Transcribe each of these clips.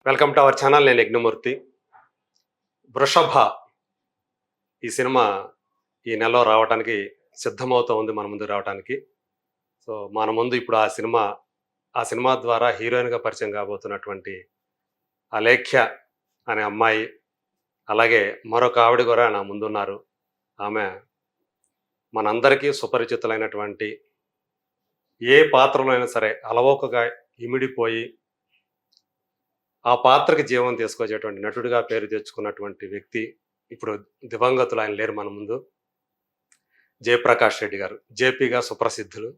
Welcome to our channel. నేను యజ్ఞమూర్తి. 'వృషభ' ఈ సినిమా ఈ నెలలో రావటానికి సిద్ధమవుతూ ఉంది మన ముందుకు రావటానికి. సో, మన ముందు ఇప్పుడు ఆ సినిమా ద్వారా హీరోయిన్‌గా పరిచయం కాబోతున్నటువంటి అలేఖ్య అనే అమ్మాయి, అలాగే మరొక ఆవిడ కూడా నా ముందున్నారు. ఆమె మనందరికీ సుపరిచితులైనటువంటి ఏ పాత్రలో అయినా సరే అలవోకగా ఇమిడిపోయి ఆ పాత్రకి జీవం తీసుకొచ్చేటువంటి నటుడిగా పేరు తెచ్చుకున్నటువంటి వ్యక్తి ఇప్పుడు దివంగతులు, ఆయన లేరు మన ముందు. జయప్రకాష్ రెడ్డి గారు, జేపీగా సుప్రసిద్ధులు.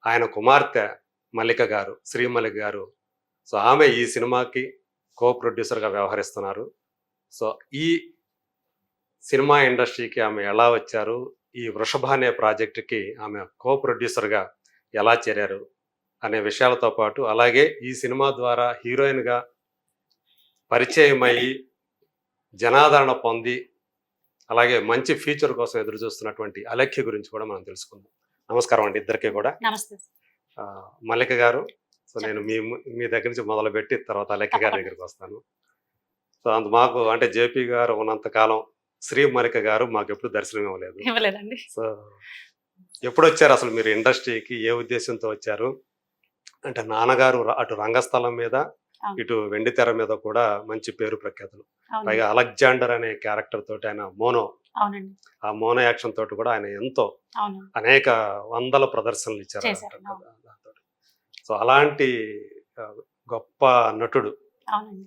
ఆయన కుమార్తె మల్లిక గారు, శ్రీమల్లిక గారు. సో ఆమె ఈ సినిమాకి కో ప్రొడ్యూసర్గా వ్యవహరిస్తున్నారు. సో ఈ సినిమా ఇండస్ట్రీకి ఆమె ఎలా వచ్చారు, ఈ 'వృషభ' అనే ప్రాజెక్టుకి ఆమె కో ప్రొడ్యూసర్గా ఎలా చేరారు అనే విషయాలతో పాటు, అలాగే ఈ సినిమా ద్వారా హీరోయిన్గా పరిచయమయ్యి జనాదరణ పొంది అలాగే మంచి ఫ్యూచర్ కోసం ఎదురు చూస్తున్నటువంటి అలేఖ్య గురించి కూడా మనం తెలుసుకుందాం. నమస్కారం అండి ఇద్దరికి కూడా. నమస్తే. మల్లిక గారు, సో నేను మీ దగ్గర నుంచి మొదలుపెట్టి తర్వాత అలేఖ్య గారి దగ్గరికి వస్తాను. సో మాకు అంటే జేపీ గారు ఉన్నంతకాలం శ్రీ మల్లిక గారు మాకు ఎప్పుడు దర్శనం ఇవ్వలేదండి. సో ఎప్పుడు వచ్చారు అసలు మీరు ఇండస్ట్రీకి, ఏ ఉద్దేశంతో వచ్చారు? అంటే నాన్నగారు అటు రంగస్థలం మీద ఇటు వెండి తెర మీద కూడా మంచి పేరు ప్రఖ్యాతులు. పైగా అలెగ్జాండర్ అనే క్యారెక్టర్ తోటి ఆయన ఆ మోనో యాక్షన్ తోటి కూడా ఆయన ఎంతో అనేక వందల ప్రదర్శనలు ఇచ్చారు. సో అలాంటి గొప్ప నటుడు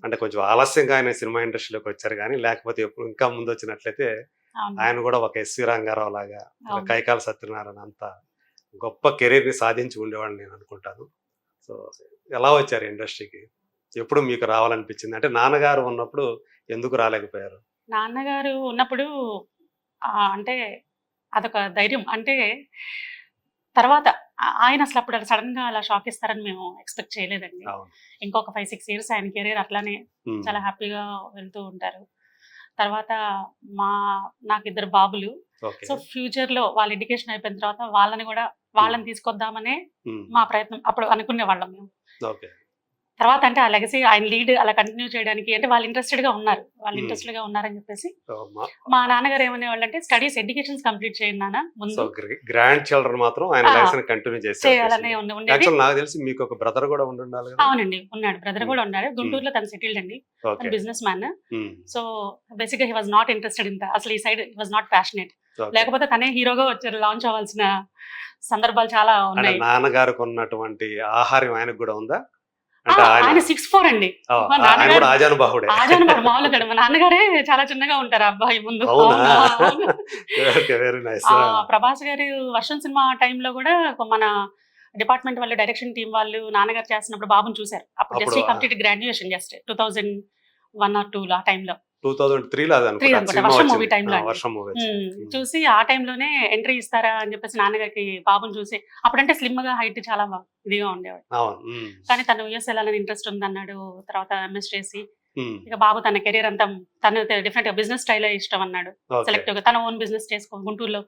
అంటే కొంచెం ఆలస్యంగా ఆయన సినిమా ఇండస్ట్రీలోకి వచ్చారు, కానీ లేకపోతే ఎప్పుడు ఇంకా ముందు వచ్చినట్లయితే ఆయన కూడా ఒక ఎస్వి రంగారావు లాగా, కైకాల సత్యనారాయణ అంత గొప్ప కెరీర్ ని సాధించి ఉండేవాడిని నేను అనుకుంటాను. సో ఎలా వచ్చారు ఇండస్ట్రీకి? ఎప్పుడు మీకు రావాలనిపించింది? అంటే నాన్నగారు ఉన్నప్పుడు ఎందుకు రాలేకపోయారు? నాన్నగారు ఉన్నప్పుడు అంటే అదొక ధైర్యం. అంటే తర్వాత ఆయన అసలు అప్పుడు సడన్ గా అలా షాక్ ఇస్తారని మేము ఎక్స్పెక్ట్ చేయలేదండి. ఇంకొక 5-6 ఇయర్స్ ఆయన కెరీర్ అట్లానే చాలా హ్యాపీగా వెళ్తూ ఉంటారు. తర్వాత నాకు 2 బాబులు. సో ఫ్యూచర్ లో వాళ్ళ ఎడ్యుకేషన్ అయిపోయిన తర్వాత వాళ్ళని తీసుకొద్దామనే మా ప్రయత్నం అప్పుడు అనుకునే వాళ్ళం మేము. తర్వాత అంటే ఆ లెగసీ ఆయన లీడ్ అలా కంటిన్యూ చేయడానికి అంటే వాళ్ళు ఇంట్రెస్టెడ్ గా ఉన్నారని చెప్పేసి మా నాన్నగారు ఏమనేవాళ్ళు అంటే స్టడీస్ ఎడ్యుకేషన్స్ కంప్లీట్ చేయండి నాన్న, ముందు గ్రాండ్ చిల్డ్రన్ మాత్రం ఆయన లైఫ్ కంటిన్యూ చేయాలనే ఉండేది. నాకు తెలిసి మీకు ఒక బ్రదర్ కూడా ఉండాలి. అవునండి, ఉన్నాడు, బ్రదర్ కూడా ఉన్నాడు. గుంటూరులో తను సెటిల్డ్ అండి, బిజినెస్ మ్యాన్. సో బేసిక్ గా he was not interested in అసలు ఈ side he was not passionate. లేకపోతే తనే హీరోగా వచ్చారు, లాంచ్ అవ్వాల్సిన సందర్భాలు చాలా ఉన్నాయి. నాన్నగారికి ఉన్నటువంటి ఆహారం ఆయనకు కూడా ఉందా? ఆయన 6'4" అండి. మామూలుగా మా నాన్నగారే చాలా చిన్నగా ఉంటారు అబ్బాయి ముందు. ప్రభాస్ గారి వర్షం సినిమా టైంలో కూడా మన డిపార్ట్మెంట్ వాళ్ళు, డైరెక్షన్ టీం వాళ్ళు నాన్నగారు చేస్తున్నప్పుడు బాబుని చూసారు. అప్పుడు just complete graduation, just 2001 or 2002 ఆ టైంలో, 2003లో వర్షం మూవీ టైంలో చూసి ఆ టైంలోనే ఎంట్రీ ఇస్తారా అని చెప్పేసి నాన్నగారికి బాబుని చూసి, అప్పుడంటే స్లిమ్ గా హైట్ చాలా ఇదిగా ఉండేవాడు. కానీ తను యూఎస్ వెళ్ళాలని ఇంట్రెస్ట్ ఉందన్నాడు. తర్వాత ఎంఎస్ చేసి ఇక బాబు తన కెరీర్ అంతా తను డిఫరెంట్ బిజినెస్ స్టైల్ ఇష్టం అన్నాడు. సెలెక్టివ్ గా తన ఓన్ బిజినెస్ చేసుకో గుంటూరులో.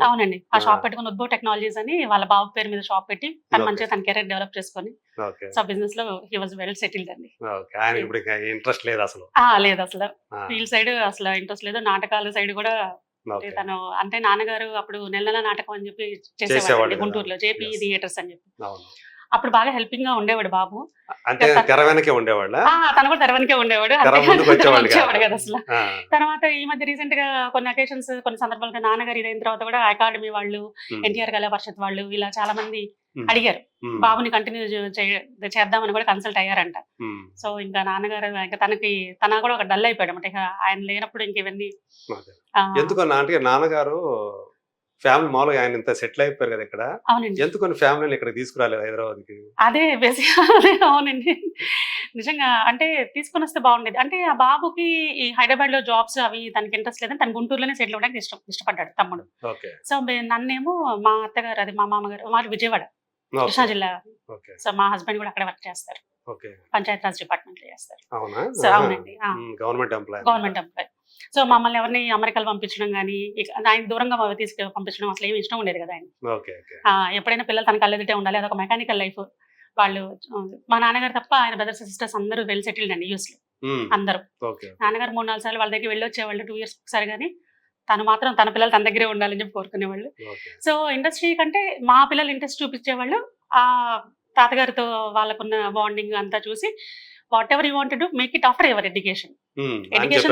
అవునండి, ఆ షాప్ పెట్టుకుని ఉద్భవ్ టెక్నాలజీస్ అని వాళ్ళ బాబు పేరు మీద షాప్ పెట్టి తను మంచిగా తన కెరీర్ డెవలప్ చేసుకొని సో బిజినెస్ లో హీ వాజ్ వెల్ సెటిల్డ్ అండి. ఇంట్రెస్ట్ లేదు అసలు, ఫీల్డ్ సైడ్ అసలు ఇంట్రెస్ట్ లేదు. నాటకాల సైడ్ కూడా తను అంటే నాన్నగారు అప్పుడు నెల నాటకం అని చెప్పి చేసేవాడు గుంటూరులో, జేపీ థియేటర్స్ అని చెప్పి. అప్పుడు బాగా హెల్పింగ్ గా ఉండేవాడు బాబు. అంటే తెర వెనకే ఉండేవాడు, తను కూడా తెర వెనకే ఉండేవాడు, వచ్చేవాడు కదా అసలు. తర్వాత ఈ మధ్య రీసెంట్ గా కొన్ని అకేషన్స్, కొన్ని సందర్భాలుగా నాన్నగారు ఇదైన తర్వాత కూడా అకాడమీ వాళ్ళు, ఎన్టీఆర్ కళా పరిషత్ వాళ్ళు ఇలా చాలా మంది అడిగారు బాబుని కంటిన్యూ చేద్దామని కూడా కన్సల్ట్ అయ్యారంట. సో ఇంకా నాన్నగారు ఇంకా తన కూడా ఒక డల్ అయిపోయాడు అనమాట. ఇక ఆయన లేనప్పుడు ఇంక ఇవన్నీ ఎందుకన్నా అంటే నాన్నగారు ఫ్యామిలీ మామూలుగా ఆయన ఇంత సెటిల్ అయిపోయారు కదా ఇక్కడ, ఎందుకని ఫ్యామిలీని ఇక్కడ తీసుకురాలేదు హైదరాబాద్కి? అదే అవునండి, నిజంగా అంటే తీసుకుని వస్తే బాగుండేది. అంటే ఆ బాబుకి ఈ హైదరాబాద్ లో జాబ్స్ అవి తనకి ఇంట్రెస్ట్ లేదని తన గుంటూరులోనే సెటిల్ అవ్వడానికి ఇష్టపడ్డాడు తమ్ముడు. సో నన్నేమో మా అత్తగారు, అది మా మామగారు, వారు విజయవాడ, కృష్ణా జిల్లా. సో మా హస్బెండ్ కూడా అక్కడ వర్క్ చేస్తారు, పంచాయత్ రాజ్ డిపార్ట్మెంట్ లో చేస్తారు. సో అవునండి, గవర్నమెంట్ ఎంప్లాయ్. సో మమ్మల్ని ఎవరిని అమెరికాలో పంపించడం కానీ, ఆయన దూరంగా తీసుకు పంపించడం అసలు ఏమి ఇష్టం ఉండేది కదా ఆయన. ఎప్పుడైనా పిల్లలు తన కళ్ళెదిటే ఉండాలి, అదొక మెకానికల్ లైఫ్. వాళ్ళు మా నాన్నగారు తప్ప ఆయన బ్రదర్స్ సిస్టర్స్ అందరూ వెల్ సెటిల్డ్ అండి యూఎస్ లో అందరూ. ఓకే. నాన్నగారు 3-4 సార్లు వాళ్ళ దగ్గర వెళ్ళొచ్చేవాళ్ళు 2 years ఒకసారి, కానీ తను మాత్రం తన పిల్లలు తన దగ్గరే ఉండాలని చెప్పి కోరుకునేవాళ్ళు. ఓకే. సో ఇండస్ట్రీ కంటే మా పిల్లలు ఇంట్రెస్ట్ చూపించేవాళ్ళు. ఆ తాతగారితో వాళ్ళకున్న బాండింగ్ అంతా చూసి what ever you want to make it after your education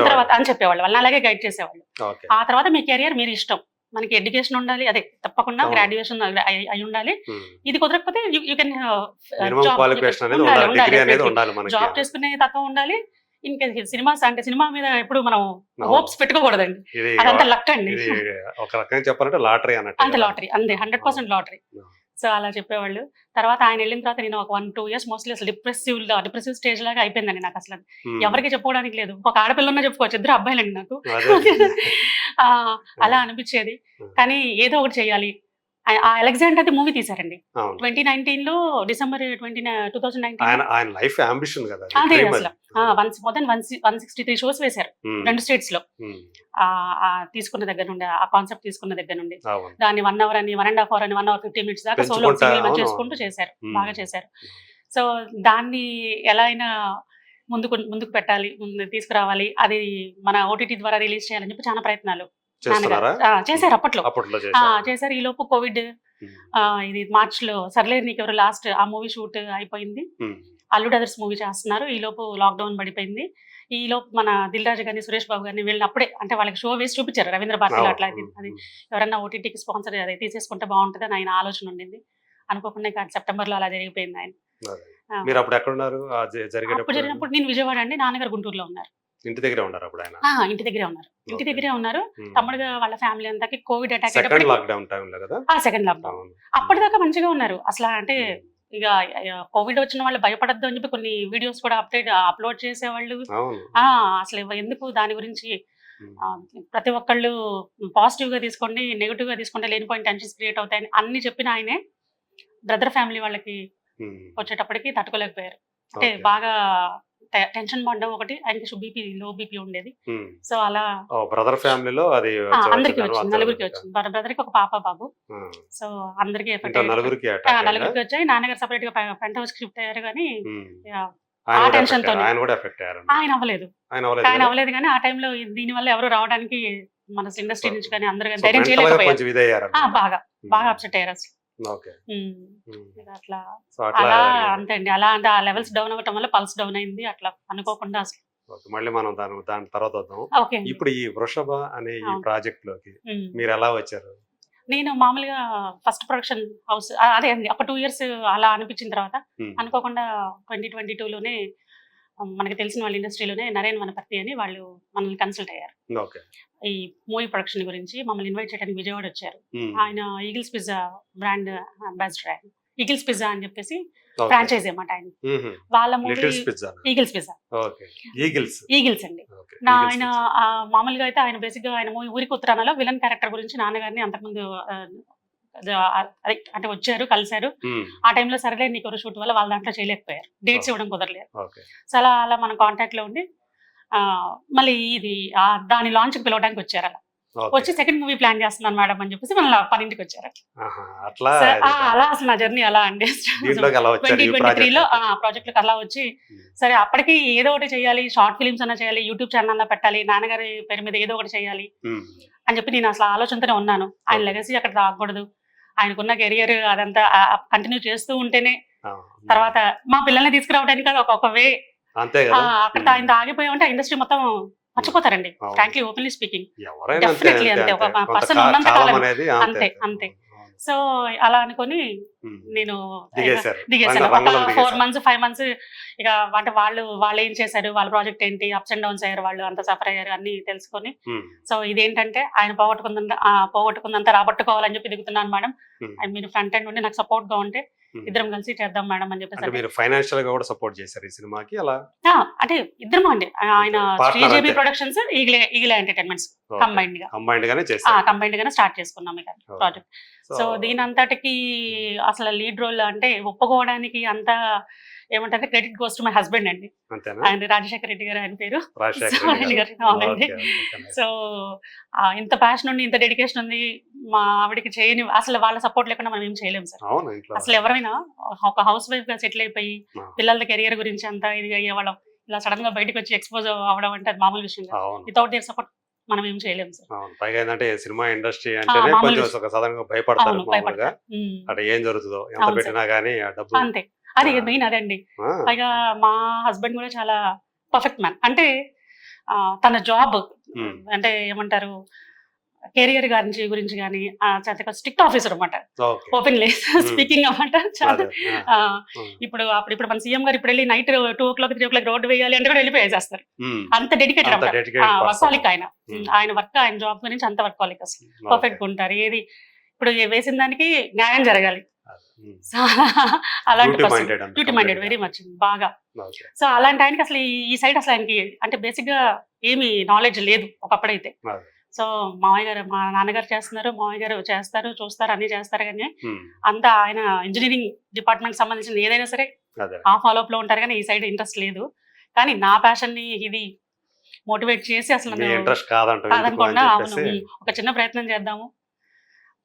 తర్వాత అని చెప్పేవాళ్ళు. వాళ్ళని అలాగే గైడ్ చేసేవాళ్ళు. ఓకే. ఆ తర్వాత మీ కెరియర్ మీరు ఇష్టం, మనకి ఎడ్యుకేషన్ ఉండాలి, అదే తప్పకుండా అవును. గ్రాడ్యుయేషన్ అయి ఉండాలి. ఇది కుదరకపోతే యూ కెన్ మినిమం క్వాలిఫికేషన్ అనేది ఉండాలి, డిగ్రీ అనేది ఉండాలి మనకి. జాబ్ చేసుకునే తత్వం ఉండాలి. ఇంకా సినిమాస్ అంటే సినిమా మీద ఎప్పుడు మనం హోప్స్ పెట్టుకోకూడదండి, ఇది అదంతా లక్ అండి. ఇది ఒక రకంగా చెప్పాలంటే లాటరీ అన్నట్టు. అంతే లాటరీ, అంతే 100% లాటరీ. సో అలా చెప్పేవాళ్ళు. తర్వాత ఆయన వెళ్ళిన తర్వాత నేను ఒక 1-2 years మోస్ట్లీ అసలు డిప్రెసివ్ స్టేజ్ లాగా అయిపోయిందండి నాకు. అసలు ఎవరికి చెప్పుకోవడానికి లేదు. ఒక ఆడపిల్లన్నా చెప్పుకోవచ్చు, 2 అబ్బాయిలండి నాకు. అలా అనిపించేది. కానీ ఏదో ఒకటి చేయాలి. ఆ అలెగ్జాండర్ అది మూవీ తీశారండి 2019 లో, December 2019. ఆయన లైఫ్ అంబిషన్ కదా అదే అసలు more than 163 షోస్ వేశారు 2 states లో. తీసుకున్న దగ్గర నుండి, ఆ కాన్సెప్ట్ తీసుకున్న దగ్గర నుండి దాన్ని 1 hour అని 1.5 hour అని 1 hour 50 minutes దాకా సోలో సింగిల్ చేసుకుంటూ చేశారు. బాగా చేశారు. సో దాన్ని ఎలా అయినా ముందుకు పెట్టాలి, తీసుకురావాలి, అది మన OTT ద్వారా రిలీజ్ చేయాలని చెప్పి చాలా ప్రయత్నాలు చేశారు అప్పట్లో. చేశారు. ఈ లోపు కోవిడ్, ఇది మార్చ్ లో సర్లేరు నీకెవరు లాస్ట్ ఆ మూవీ షూట్ అయిపోయింది. అల్లుడు అదర్స్ మూవీ చేస్తున్నారు. ఈ లోపు లాక్డౌన్ పడిపోయింది. ఈ లోపు మన దిల్ రాజు గారిని, సురేష్ బాబు గారిని వెళ్ళినప్పుడే అంటే వాళ్ళకి షో వేసి చూపించారు రవీంద్ర భారతిలో. అట్లా అది ఎవరన్నా ఓటీటీకి స్పాన్సర్ అదే తీసేసుకుంటే బాగుంటుంది అని ఆయన ఆలోచన ఉండింది. అనుకోకుండా ఇక సెప్టెంబర్ లో అలా జరిగిపోయింది. ఆయన అప్పుడు జరిగినప్పుడు నేను విజయవాడ అండి, నాన్నగారు గుంటూరులో ఉన్నారు. ఇంటి దగ్గరే ఉన్నారు అప్పుడు ఆయన? ఇంటి దగ్గరే ఉన్నారు. తమ్ముడుగా వాళ్ళ ఫ్యామిలీ అంతా కోవిడ్ అటాక్ సెకండ్ లాక్డౌన్ టైంలో కదా. సెకండ్ లాక్డౌన్ అప్పటిదాకా మంచిగా ఉన్నారు. అసలు అంటే ఇక కోవిడ్ వచ్చిన వాళ్ళు భయపడద్దు అని చెప్పి కొన్ని వీడియోస్ కూడా అప్లోడ్ చేసేవాళ్ళు. అసలు ఎందుకు దాని గురించి ప్రతి ఒక్కళ్ళు పాజిటివ్ గా తీసుకోండి, నెగిటివ్ గా తీసుకుంటే లేనిపోయిన టెన్షన్స్ క్రియేట్ అవుతాయని అన్ని చెప్పిన ఆయనే బ్రదర్ ఫ్యామిలీ వాళ్ళకి వచ్చేటప్పటికి తట్టుకోలేకపోయారు. అంటే బాగా టెన్షన్ పడ్డం ఒకటి, ఆయనకి లో బీపీ ఉండేది. సో అలా బ్రదర్ ఫ్యామిలీలో అది అందరికి వచ్చింది, నలుగురికి వచ్చింది. బ్రదర్ కి ఒక పాప బాబు. సో అందరికి నలుగురికి వచ్చాయి. నాన్నగారు సపరేట్ గా పెంట్ హౌస్ షిఫ్ట్ అయ్యారు. కానీ ఆ టెన్షన్ తో ఆయన అవ్వలేదు. కానీ ఆ టైంలో దీని వల్ల ఎవరు రావడానికి మన ఇండస్ట్రీ నుంచి కానీ అందరూ ధైర్యం చేయలేకపోయారు. బాగా అప్సెట్ అయ్యారు అసలు. అట్లా అలా అంతే అండి. అలా అంటే ఆ లెవెల్స్ డౌన్ అవ్వటం వల్ల పల్స్ డౌన్ అయింది. అట్లా అనుకోకుండా అసలు. మళ్ళీ మనం దాని తర్వాత వద్దాం. ఇప్పుడు ఈ వృషభ అనే ఈ ప్రాజెక్ట్ లోకి మీరు ఎలా వచ్చారు? నేను మామూలుగా ఫస్ట్ ప్రొడక్షన్ హౌస్ అదే అండి, ఒక 2 years అలా అనిపించిన తర్వాత అనుకోకుండా 2022లోనే మనకి తెలిసిన వాళ్ళ ఇండస్ట్రీలోనే నరేన్ వనపర్తి అని వాళ్ళు మనల్ని కన్సల్ట్ అయ్యారు. ఈ మూవీ ప్రొడక్షన్ గురించి మమ్మల్ని ఇన్వైట్ చేయడానికి విజయవాడ వచ్చారు. ఆయన ఈగిల్స్ పిజ్జా బ్రాండ్ అంబాసిడర్. ఆయన ఈగిల్స్ పిజ్జా అని చెప్పేసి ఫ్రాంచైజ్ అన్నమాట ఆయన. వాళ్ళ మూవీ ఈగిల్స్ పిజ్జా, ఈగిల్స్ అండి. ఆయన మామూలుగా అయితే ఆయన బేసిక్ గా ఆయన మూవీ ఊరికి ఉత్తరానలో విలన్ క్యారెక్టర్ గురించి నాన్నగారిని అంతకుముందు అంటే వచ్చారు, కలిశారు. ఆ టైంలో సరేలే నీకు షూట్ వల్ల వాళ్ళ దాంట్లో చేయలేకపోయారు, డేట్స్ ఇవ్వడం కుదరలేదు. సో అలా మనం కాంటాక్ట్ లో ఉండి మళ్ళీ ఇది దాని లాంచ్ కి పిలవడానికి వచ్చారు. అలా వచ్చి సెకండ్ మూవీ ప్లాన్ చేస్తున్నాను మేడం అని చెప్పేసి మన పనింటికి వచ్చారు. అలా అసలు నా జర్నీ అలా అండి. 2023లో ప్రాజెక్ట్ అలా వచ్చి సరే అప్పటికి ఏదో ఒకటి చేయాలి, షార్ట్ ఫిలిమ్స్ అన్నా చేయాలి, యూట్యూబ్ ఛానల్ అన్నా పెట్టాలి, నాన్నగారి పేరు మీద ఏదో ఒకటి చేయాలి అని చెప్పి నేను అసలు ఆలోచనతోనే ఉన్నాను. ఆయన లెగసీ అక్కడ రాకూడదు, ఆయనకున్న కెరియర్ అదంతా కంటిన్యూ చేస్తూ ఉంటేనే తర్వాత మా పిల్లల్ని తీసుకురావడానికి ఒక వే. అక్కడ ఆయన ఆగిపోయామంటే ఆ ఇండస్ట్రీ మొత్తం మర్చిపోతారండి. ఫ్రాంక్లీ ఓపెన్లీ స్పీకింగ్, డెఫినెట్లీ అంతే. ఒక పర్సన్ ఉన్నంత కాలం అంతే. సో అలా అనుకొని నేను దిగేశాను. ఒక 4 months 5 months ఇక అంటే వాళ్ళు ఏం చేశారు, వాళ్ళ ప్రాజెక్ట్ ఏంటి, అప్స్ అండ్ డౌన్స్ అయ్యారు, వాళ్ళు అంత సఫర్ అయ్యారు అన్ని తెలుసుకొని. సో ఇదేంటంటే ఆయన పోగొట్టుకుందంతా రాబట్టుకోవాలని చెప్పి దిగుతున్నాను మేడం. అండ్ మీరు ఫ్రంట్ ఎండ్ ఉండి నాకు సపోర్ట్ గా ఉంటే ఇద్దరం కలిసి చేద్దాం మేడం అని చెప్పేసి. మీరు ఫైనాన్షియల్ గా కూడా సపోర్ట్ చేశారు ఈ సినిమాకి? అలా అంటే ఇద్దరం అండి, ఆయన శ్రీజేబీ ప్రొడక్షన్స్, ఈగిలే ఎంటర్టైన్మెంట్స్ కంబైన్డ్ గానే స్టార్ట్ చేసుకున్నాం ఇక ప్రాజెక్ట్. సో దీని అంతటికి అసలు లీడ్ రోల్ అంటే ఒప్పుకోవడానికి అంతా ఏమంటారు credit goes to my husband అండి. అంతేనా? ఆయన రాజశేఖర రెడ్డి గారు ఆయన పేరు. రాజశేఖర సో రెడ్డి ఆయన గారు. గారు అవునండి. Okay, okay, nice. సో ఇంత ప్యాషన్ ఉంది, ఇంత డెడికేషన్ ఉంది, మా ఆవిడకి చేయని అసలు వాళ్ళ సపోర్ట్ లేకుండా మనం ఏం చేయలేము సార్. అవును, ఇంట్లో అసలు ఎవరైనా ఒక హౌస్ వైఫ్ గా సెటిల్ అయిపోయి ఆ, పిల్లల కెరియర్ గురించి అంతా ఇది అయ్యేవాళ్ళం, ఇలా సడన్ గా బయటకు వచ్చి ఎక్స్పోజ్ అవ్వడం అంటే అది మామూలు విషయం కాదు. అవును, వితౌట్ దేర్ సపోర్ట్ మనం ఏం చేయలేము సార్. అవును. పైగా ఏంటంటే సినిమా ఇండస్ట్రీ అంటేనే మామూలు కొంచెం విషయం. ఒక సాధారణంగా భయపడతారు అవును, మామూలుగా. భయపడతారు. అక్కడ ఏం జరుగుతుందో, ఎంత అవును పెట్టినా గానీ ఆ డబ్బు. అంతే, అది ఆ, మెయిన్ అదండి. ఆ, పైగా మా హస్బెండ్ కూడా చాలా పర్ఫెక్ట్ మ్యాన్. అంటే తన జాబ్ ఉమ్, అంటే ఏమంటారు కెరియర్ గురించి కానీ చాలా స్ట్రిక్ట్ ఆఫీసర్ అనమాట. ఓకే, ఓపెన్లీ స్పీకింగ్ అనమాట. చాలా అదే, ఆ, ఉమ్, ఇప్పుడు మన సీఎం గారు ఇప్పుడు వెళ్ళి నైట్ 2 o'clock 3 o'clock రోడ్డు వేయాలి అంటే కూడా వెళ్ళిపోయి వేసేస్తారు. ఉమ్, అంత డెడికేటెడ్ అంత అనమాట. dedicated person. వర్కాలిక్ ఆయన. ఉమ్, ఆయన వర్క్, ఆయన జాబ్ గురించి అంత వర్కాలిక్ అసలు ఓకే, పర్ఫెక్ట్ గా ఉంటారు. ఏది ఇప్పుడు వేసిన దానికి న్యాయం జరగాలి. అదే, ఉమ్. సో అలాంటి Duty పర్సన్, minded అంత డ్యూటీ మైండెడ్, complete వెరీ గా. మచ్ బాగా. ఓకే, సో అలాంటి ఆయనకి అసలు ఈ సైడ్ అసలు ఆయనకి అంటే బేసిక్ గా ఏమి నాలెడ్జ్ లేదు ఒకప్పుడైతే. అదే, సో మామయ్య గారు, మా నాన్నగారు చేస్తున్నారు, మామయ్య గారు చేస్తారు, చూస్తారు, అన్ని చేస్తారు. కానీ ఉమ్, అంతా ఆయన ఇంజనీరింగ్ డిపార్ట్మెంట్ సంబంధించిన ఏదైనా సరే అదే, ఆ ఫాలోఅప్ లో ఉంటారు, కానీ ఈ సైడ్ ఇంట్రెస్ట్ లేదు. కానీ నా ప్యాషన్ ని ఇది మోటివేట్ చేసి అసలు మీ నన్ను ఇంట్రెస్ట్ కాదంటావు ఎందుకు కాదనకుండా అని అవును చెప్పేసి. ఒక చిన్న ప్రయత్నం చేద్దాము,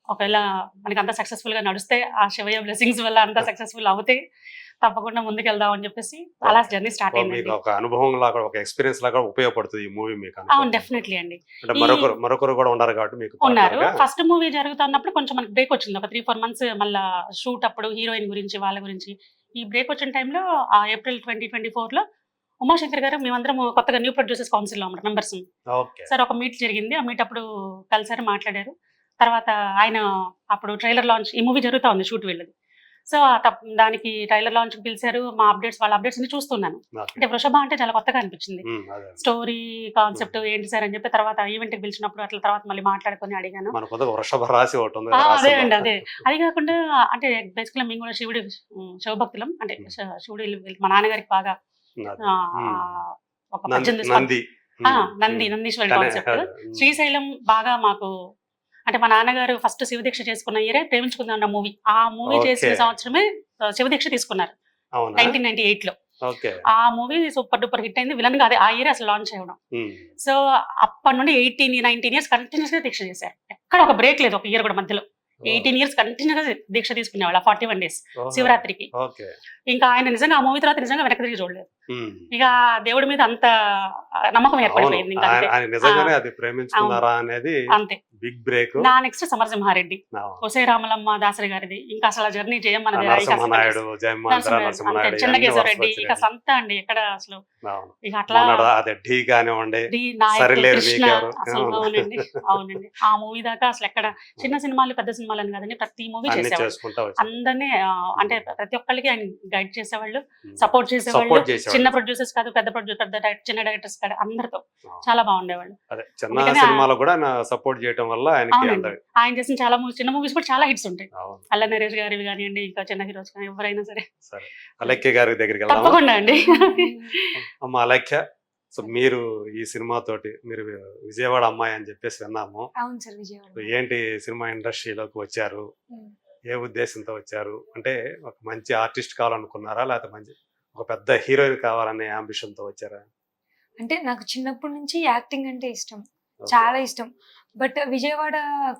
ఒకవేళ మనకి అంతా సక్సెస్ఫుల్ గా నడిస్తే, ఆ శివయ్య బ్లెస్సింగ్స్ వల్ల అంతా సక్సెస్ఫుల్ అవుతే తప్పకుండా ముందుకెళ్దాం అని చెప్పేసి అలా జర్నీ స్టార్ట్ మీకు అయిందండి. ఒక అనుభవం లాగా, ఒక ఎక్స్పీరియన్స్ లాగా ఉపయోగపడుతుంది ఈ మూవీ మీకు అవును, అనుకోవడం. డెఫినెట్లీ అండి. అంటే ఈ మరొకరు కూడా ఉన్నారు కాబట్టి మీకు ఉన్నారు. partner గా. ఫస్ట్ మూవీ జరుగుతున్నప్పుడు కొంచెం మనకి బ్రేక్ వచ్చింది, ఒక 3-4 months. మళ్ళా షూట్ అప్పుడు హీరోయిన్ గురించి వాళ్ళ గురించి ఈ బ్రేక్ వచ్చిన టైంలో ఏప్రిల్ 2024 లో ఉమాశంకర్ గారు మేమందరం కొత్తగా న్యూ ప్రొడ్యూసర్స్ కౌన్సిల్ లో మెంబర్స్. ఓకే, సార్ ఒక మీట్ జరిగింది, ఆ మీట్ అప్పుడు కలిసారు, మాట్లాడారు. తర్వాత ఆయన అప్పుడు ట్రైలర్ లాంచ్, ఈ మూవీ జరుగుతూ ఉంది షూట్ వెళ్ళదు. సో దానికి ట్రైలర్ లాంచ్ పిలిచారు. మా అప్డేట్స్, వాళ్ళ అప్డేట్స్ ని చూస్తున్నాను. ఓకే, అంటే వృషభ అంటే చాలా కొత్తగా అనిపించింది, ఉమ్, అదే, స్టోరీ కాన్సెప్ట్ ఏంటి సార్ అని చెప్పి. తర్వాత ఈవెంట్ కి పిలిచినప్పుడు అట్లా తర్వాత మళ్ళీ మాట్లాడుకొని అడిగాను. మన కొద్దిగా వృషభ రాశి ఒకటి ఉంది అదే రాశిలో. అండి, అదే. అది కాకుండా అంటే బేసిక్గా మేము కూడా శివుడి శివభక్తులం. అంటే శివుడి మా నాన్నగారికి బాగా అదే, ఆ, ఉమ్. ఒక నంది 18 నంది, నందీశ్వరుడి కానీ కాన్సెప్ట్. అదే, శ్రీశైలం బాగా మాకు అంటే మా నాన్నగారు ఫస్ట్ శివదీక్ష చేసుకున్న ఇయరే ప్రేమించుకుందాం అన్న మూవీ. ఆ మూవీ ఓకే. చేసిన సంవత్సరమే శివదీక్ష తీసుకున్నారు, అవునా? 1998 లో. ఓకే, ఆ మూవీ సూపర్ డూపర్ హిట్ అయింది. విలన్ గా అదే ఆ ఇయర్ అసలు లాంచ్ అవ్వడం. ఉమ్, సో అప్పటి నుండి 18-19 years కంటిన్యూస్ గా దీక్ష చేశారు. ఎక్కడ ఒక బ్రేక్ లేదు, ఒక ఇయర్ కూడా మధ్యలో. 18 years కంటిన్యూస్ గా దీక్ష తీసుకునేవాళ్ళు 41 days ఓహో, శివరాత్రికి. ఓకే, ఇంకా ఆయన నిజంగా ఆ మూవీ తర్వాత నిజంగా వెనక్కి తిరిగి చూడలేదు. ఉమ్. ఇక దేవుడి మీద అంత నమ్మకం అవును, ఏర్పడిపోయింది. ఇంకా అంతే. ఆయన నిజంగానే అది ప్రేమించుకున్నారా అనేది అంతే. Big break. నా నెక్స్ట్ సమరసింహారెడ్డి, ఒసే రామలమ్మ దాసరి గారిది. ఇంకా అసలు జర్నీ జయమ్మనది నరసింహనాయుడు, జయమాంధ్ర అంతే, నరసింహనాయుడు, చెన్నకేశ్వరరెడ్డి, ఇక సంత అండి ఎక్కడ అసలు. ఇక అట్లా అదే ఢీ కానివ్వండి, డి నాయక్, సరిలేరు కృష్ణ, మీకెవరు. అసలు అవును. అవునండి, అవునండి. ఆ మూవీ దాకా అసలు ఎక్కడ చిన్న సినిమాలు పెద్ద సినిమాలు అని కదండి, ప్రతి మూవీ అన్ని చేసేవాళ్ళు. చేసుకుంటా వచ్చారు. అందరినీ అంటే ప్రతి ఒక్కరికి ఆయన గైడ్ చేసేవాళ్ళు, సపోర్ట్ చేసేవాళ్ళు. సపోర్ట్ చేసేవాళ్ళు. చిన్న ప్రొడ్యూసర్స్ కాదు, పెద్ద చిన్న డైరెక్టర్స్ కాదు, అందరితో చాలా బాగుండేవాళ్ళు. అదే చిన్న అందుకనే సినిమాలో కూడా సపోర్ట్ చేయటం వల్ల ఆయనకి అవునండి, అందరి. ఆయన చేసిన చాలా మూవీస్, చిన్న మూవీస్ కూడా చాలా హిట్స్ ఉంటాయి. అవును. అల్ల నరేష్ గారివి కానివ్వండి, ఇంకా చిన్న హీరోస్ కానీ ఎవరైనా సరే. సరే, అలక్య గారి దగ్గరికి వెళ్దామా? తప్పకుండా అండి. అమ్మ అలక్య, సో మీరు ఈ సినిమా తోటి మీరు విజయవాడ అమ్మాయి అని చెప్పేసి విన్నాము. అవును సార్, విజయవాడ. ఏంటి సినిమా ఇండస్ట్రీలోకి వచ్చారు, ఏ ఉద్దేశంతో వచ్చారు? అంటే ఒక మంచి ఆర్టిస్ట్ కావాలనుకున్నారా, లేకపోతే మంచి ఒక పెద్ద హీరోయిన్ కావాలనే అంబిషన్ తో వచ్చారా? అంటే నాకు చిన్నప్పటి నుంచి యాక్టింగ్ అంటే ఇష్టం, Okay. చాలా ఇష్టం. బట్ విజయవాడ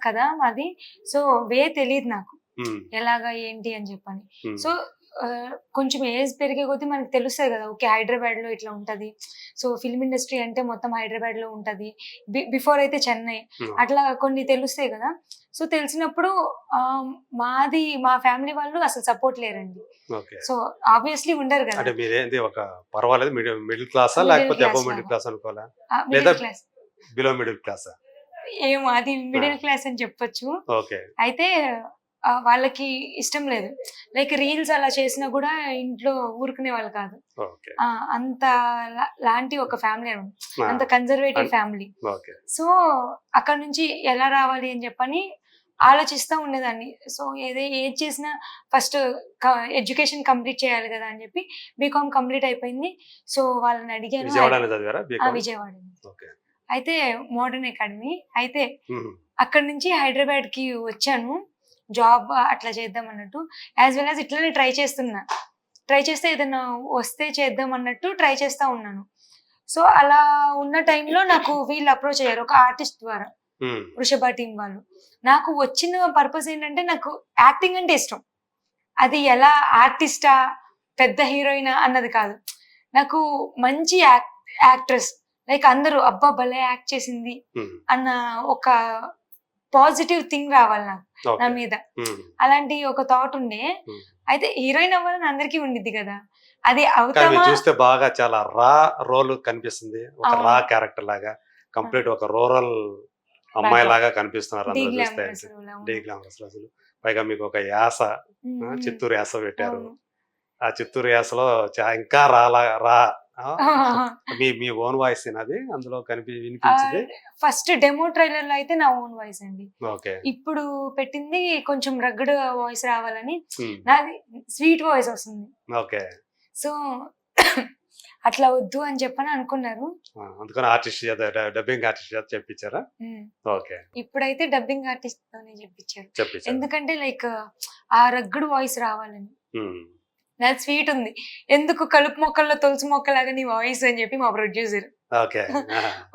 కదా మాది, సో తెలియదు నాకు ఉమ్, ఎలాగా ఏంటి అని చెప్పని. ఉమ్, సో కొంచెం ఏజ్ పెరిగే కొద్దీ మనకు తెలుస్తుంది కదా, ఓకే హైదరాబాద్ లో ఇట్లా ఉంటది. సో ఫిల్మ్ ఇండస్ట్రీ అంటే మొత్తం హైదరాబాద్ లో ఉంటది, బిఫోర్ అయితే చెన్నై, ఉమ్. అట్లా కొన్ని తెలుస్తాయి కదా. సో తెలిసినప్పుడు మా ఫ్యామిలీ వాళ్ళు అసలు సపోర్ట్ లేరండి. ఓకే. సో ఆబ్వియస్లీ ఉండరు కదా, అంటే మీరేంటి ఒక పర్వాలేదు మిడిల్ క్లాసా, Middle లేకపోతే class అబౌవ్ మిడిల్ లాగా. క్లాస్ అనుకోవాలా, మిడిల్ లేదా క్లాస్. బిలో మిడిల్ క్లాసా? ఏమో అది మిడిల్ క్లాస్ అని చెప్పొచ్చు. ఓకే, అయితే వాళ్ళకి ఇష్టం లేదు, లైక్ రీల్స్ అలా చేసినా కూడా ఇంట్లో ఊరుకునే వాళ్ళు కాదు. ఓకే, అంత లాంటి ఒక ఫ్యామిలీ, అంత కన్జర్వేటివ్ ఫ్యామిలీ. ఓకే. సో అక్కడ నుంచి ఎలా రావాలి అని చెప్పని ఆలోచిస్తూ ఉండేదాన్ని. సో ఏది చేసినా ఫస్ట్ ఎడ్యుకేషన్ కంప్లీట్ చేయాలి కదా అని చెప్పి బీకామ్ కంప్లీట్ అయిపోయింది. సో వాళ్ళని అడిగాను. విజయవాడలో చదివారా బీకామ్? విజయవాడ. ఓకే. అయితే మోడర్న్ అకాడమీ. అయితే ఉమ్, అక్కడ నుంచి హైదరాబాద్ కి వచ్చాను. జాబ్ అట్లా చేద్దాం అన్నట్టు, యాజ్ వెల్ యాజ్ ఇట్లనే ట్రై చేస్తే ఏదైనా వస్తే చేద్దాం అన్నట్టు ట్రై చేస్తా ఉన్నాను. సో అలా ఉన్న టైంలో నాకు వీళ్ళు అప్రోచ్ అయ్యారు ఒక ఆర్టిస్ట్ ద్వారా, వృషభ టీం వాళ్ళు. నాకు వచ్చిన పర్పస్ ఏంటంటే నాకు యాక్టింగ్ అంటే ఇష్టం. అది ఎలా ఆర్టిస్టా పెద్ద హీరోయినా అన్నది కాదు, నాకు మంచి యాక్ట్రెస్ లైక్ అందరూ అబ్బా భలే యాక్ట్ చేసింది అన్న ఒక పాజిటివ్ థింగ్ రావాలి నాకు నా మీద. అలాంటి ఒక థాట్ ఉండే. అయితే హీరోయిన్ అవ్వాలని అందరికీ ఉండిద్ది కదా, అది అవుతామా చూస్తే బాగా చాలా రా రోల్ కనిపిస్తుంది, ఒక రా క్యారెక్టర్ లాగా కంప్లీట్ ఒక రూరల్ అమ్మాయి లాగా కనిపిస్తున్నారు అందరూ చూస్తే. డీ గ్లామరస్ రోజులు పైగా మీకు ఒక యాస, చిత్తూరు యాస పెట్టారు. ఆ చిత్తూరు యాసలో ఇంకా రా మీ ఓన్ వాయిస్ అది అందులో వినిపించింది. ఫస్ట్ డెమో ట్రైలర్ లో అయితే నా ఓన్ వాయిస్ అండి. ఓకే. ఇప్పుడు పెట్టింది కొంచెం రగ్గడ్ వాయిస్ రావాలని, నాది స్వీట్ వాయిస్ వస్తుంది. ఓకే. సో అట్లా వద్దు అని చెప్పని అనుకున్నారు, అందుకని ఆర్టిస్ట్ డబ్బింగ్ ఆర్టిస్ట్ చెప్పించారా? ఓకే. ఇప్పుడైతే డబ్బింగ్ ఆర్టిస్ట్ తోనే చెప్పించారు, ఎందుకంటే లైక్ ఆ రగ్గడ్ వాయిస్ రావాలని. నాది స్వీట్ ఉంది, ఎందుకు కలుపు మొక్కల్లో తులసి మొక్కలాగా నీ వాయిస్ అని చెప్పి మా ప్రొడ్యూసర్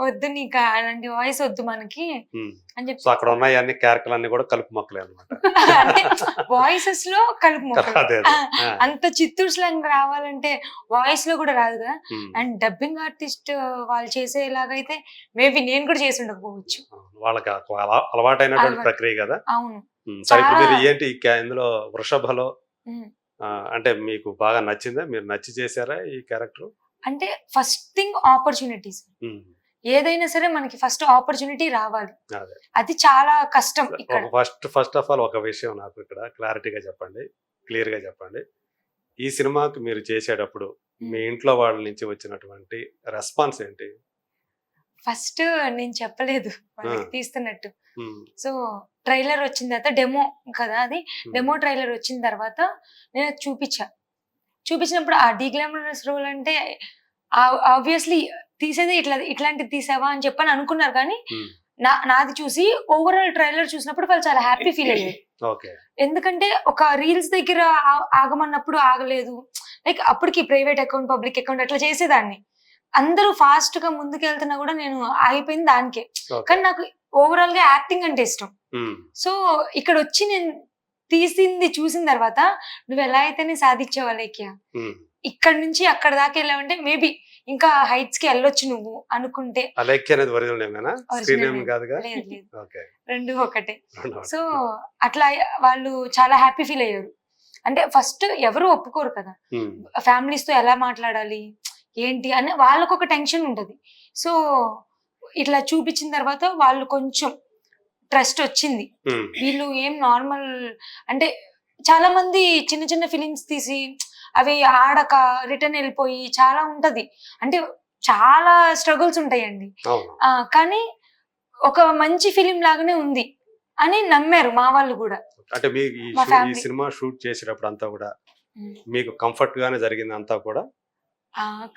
వద్దు నీకు అలాంటి వాయిస్ వద్దు మనకి అని చెప్పి. అక్కడ ఉన్నాయన్ని క్యారెక్టర్లు అన్ని కూడా కలుపు మొక్కలే అన్నమాట. అంటే వాయిసెస్ లో కలుపు మొక్కలు. అంత చిత్తూరు స్లాంగ్ రావాలంటే వాయిస్ లో కూడా రాదు కదా. అండ్ డబ్బింగ్ ఆర్టిస్ట్ వాళ్ళు చేసేలాగైతే మేబీ నేను కూడా చేసి ఉండకపోవచ్చు, వాళ్ళకి అలవాటైనటువంటి ప్రక్రియ కదా. అవును. సరే, ఇప్పుడు మీరు ఏంటి ఇందులో వృషభలో అంటే మీకు బాగా నచ్చిందా? మీరు నచ్చి చేశారా ఈ క్యారెక్టర్? అంటే ఫస్ట్ థింగ్ ఆపర్చునిటీస్. ఏదైనా సరే మనకి ఫస్ట్ ఆపర్చునిటీ రావాలి, అది చాలా కష్టం. ఫస్ట్ ఆఫ్ ఆల్ ఒక విషయం నాకు ఇక్కడ క్లారిటీగా చెప్పండి, క్లియర్ గా చెప్పండి. ఈ సినిమాకి మీరు చేసేటప్పుడు మీ ఇంట్లో వాళ్ళ నుంచి వచ్చినటువంటి రెస్పాన్స్ ఏంటి? ఫస్ట్ నేను చెప్పలేదు వాళ్ళకి తీస్తున్నట్టు. సో ట్రైలర్ వచ్చిన తర్వాత డెమో కదా, అది డెమో ట్రైలర్ వచ్చిన తర్వాత నేను చూపించినప్పుడు ఆ డీ గ్లామరస్ రోల్ అంటే ఆబ్వియస్లీ తీసేది ఇట్లాంటిది తీసావా అని చెప్పని అనుకున్నారు. కానీ నాది చూసి ఓవరాల్ ట్రైలర్ చూసినప్పుడు వాళ్ళు చాలా హ్యాపీ ఫీల్ అయ్యారు. ఎందుకంటే ఒక రీల్స్ దగ్గర ఆగమన్నప్పుడు ఆగలేదు, లైక్ అప్పటికి ప్రైవేట్ అకౌంట్ పబ్లిక్ అకౌంట్ అట్లా చేసేదాన్ని. అందరూ ఫాస్ట్ గా ముందుకు వెళ్తున్నా కూడా నేను ఆగిపోయింది దానికే. కానీ నాకు ఓవరాల్ గా యాక్టింగ్ అంటే ఇష్టం. సో ఇక్కడ వచ్చి నేను తీసింది చూసిన తర్వాత నువ్వు ఎలా అయితేనే సాధించావు అలేఖ్య, ఇక్కడ నుంచి అక్కడ దాకా వెళ్ళావంటే మేబీ ఇంకా హైట్స్ కి వెళ్ళొచ్చు నువ్వు అనుకుంటే. రెండు ఒకటే. సో అట్లా వాళ్ళు చాలా హ్యాపీ ఫీల్ అయ్యారు. అంటే ఫస్ట్ ఎవరు ఒప్పుకోరు కదా, ఫ్యామిలీస్ తో ఎలా మాట్లాడాలి ఏంటి అని వాళ్ళకు ఒక టెన్షన్ ఉంటది. సో ఇట్లా చూపించిన తర్వాత వాళ్ళు కొంచెం ట్రస్ట్ వచ్చింది. వీళ్ళు ఏం నార్మల్ అంటే చాలా మంది చిన్న చిన్న ఫిలిమ్స్ తీసి అవి ఆడక రిటర్న్ వెళ్ళిపోయి చాలా ఉంటది, అంటే చాలా స్ట్రగుల్స్ ఉంటాయండి. కానీ ఒక మంచి ఫిలిం లాగానే ఉంది అని నమ్మారు మా వాళ్ళు కూడా. అంటే ఈ సినిమా షూట్ చేసేటప్పుడు అంతా కూడా మీకు కంఫర్ట్ గానే జరిగింది అంతా కూడా?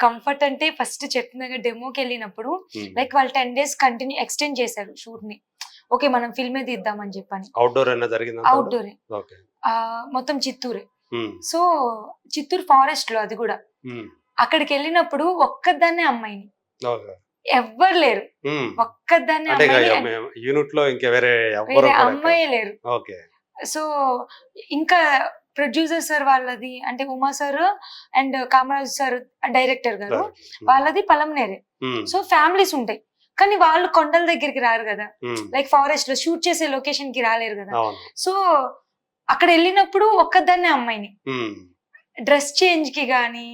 కంఫర్ట్ అంటే ఫస్ట్ చెప్పినగా డెమోకి వెళ్ళినప్పుడు లైక్ వాళ్ళు 10 days కంటిన్యూ ఎక్స్టెండ్ చేశారు షూట్ ని. ఓకే మనం ఫిల్మే తీద్దామని చెప్పని. అవుట్డోరే, మొత్తం చిత్తూరే. సో చిత్తూరు ఫారెస్ట్ లో, అది కూడా అక్కడికి వెళ్ళినప్పుడు ఒక్కదాన్నే అమ్మాయిని, ఎవ్వరు లేరు, ఒక్కదాన్నే అమ్మాయి లేరు. సో ఇంకా ప్రొడ్యూసర్ సార్ వాళ్ళది అంటే Uma sir and Kamaraj sir director గారు వాళ్ళది పలంనేరే. సో ఫ్యామిలీస్ ఉంటాయి కానీ వాళ్ళు కొండల దగ్గరికి రారు కదా, లైక్ ఫారెస్ట్ లో షూట్ చేసే లొకేషన్ కి రాలేరు కదా. సో అక్కడ వెళ్ళినప్పుడు ఒక్కదాన్నే అమ్మాయిని, డ్రెస్ చేంజ్ కి గానీ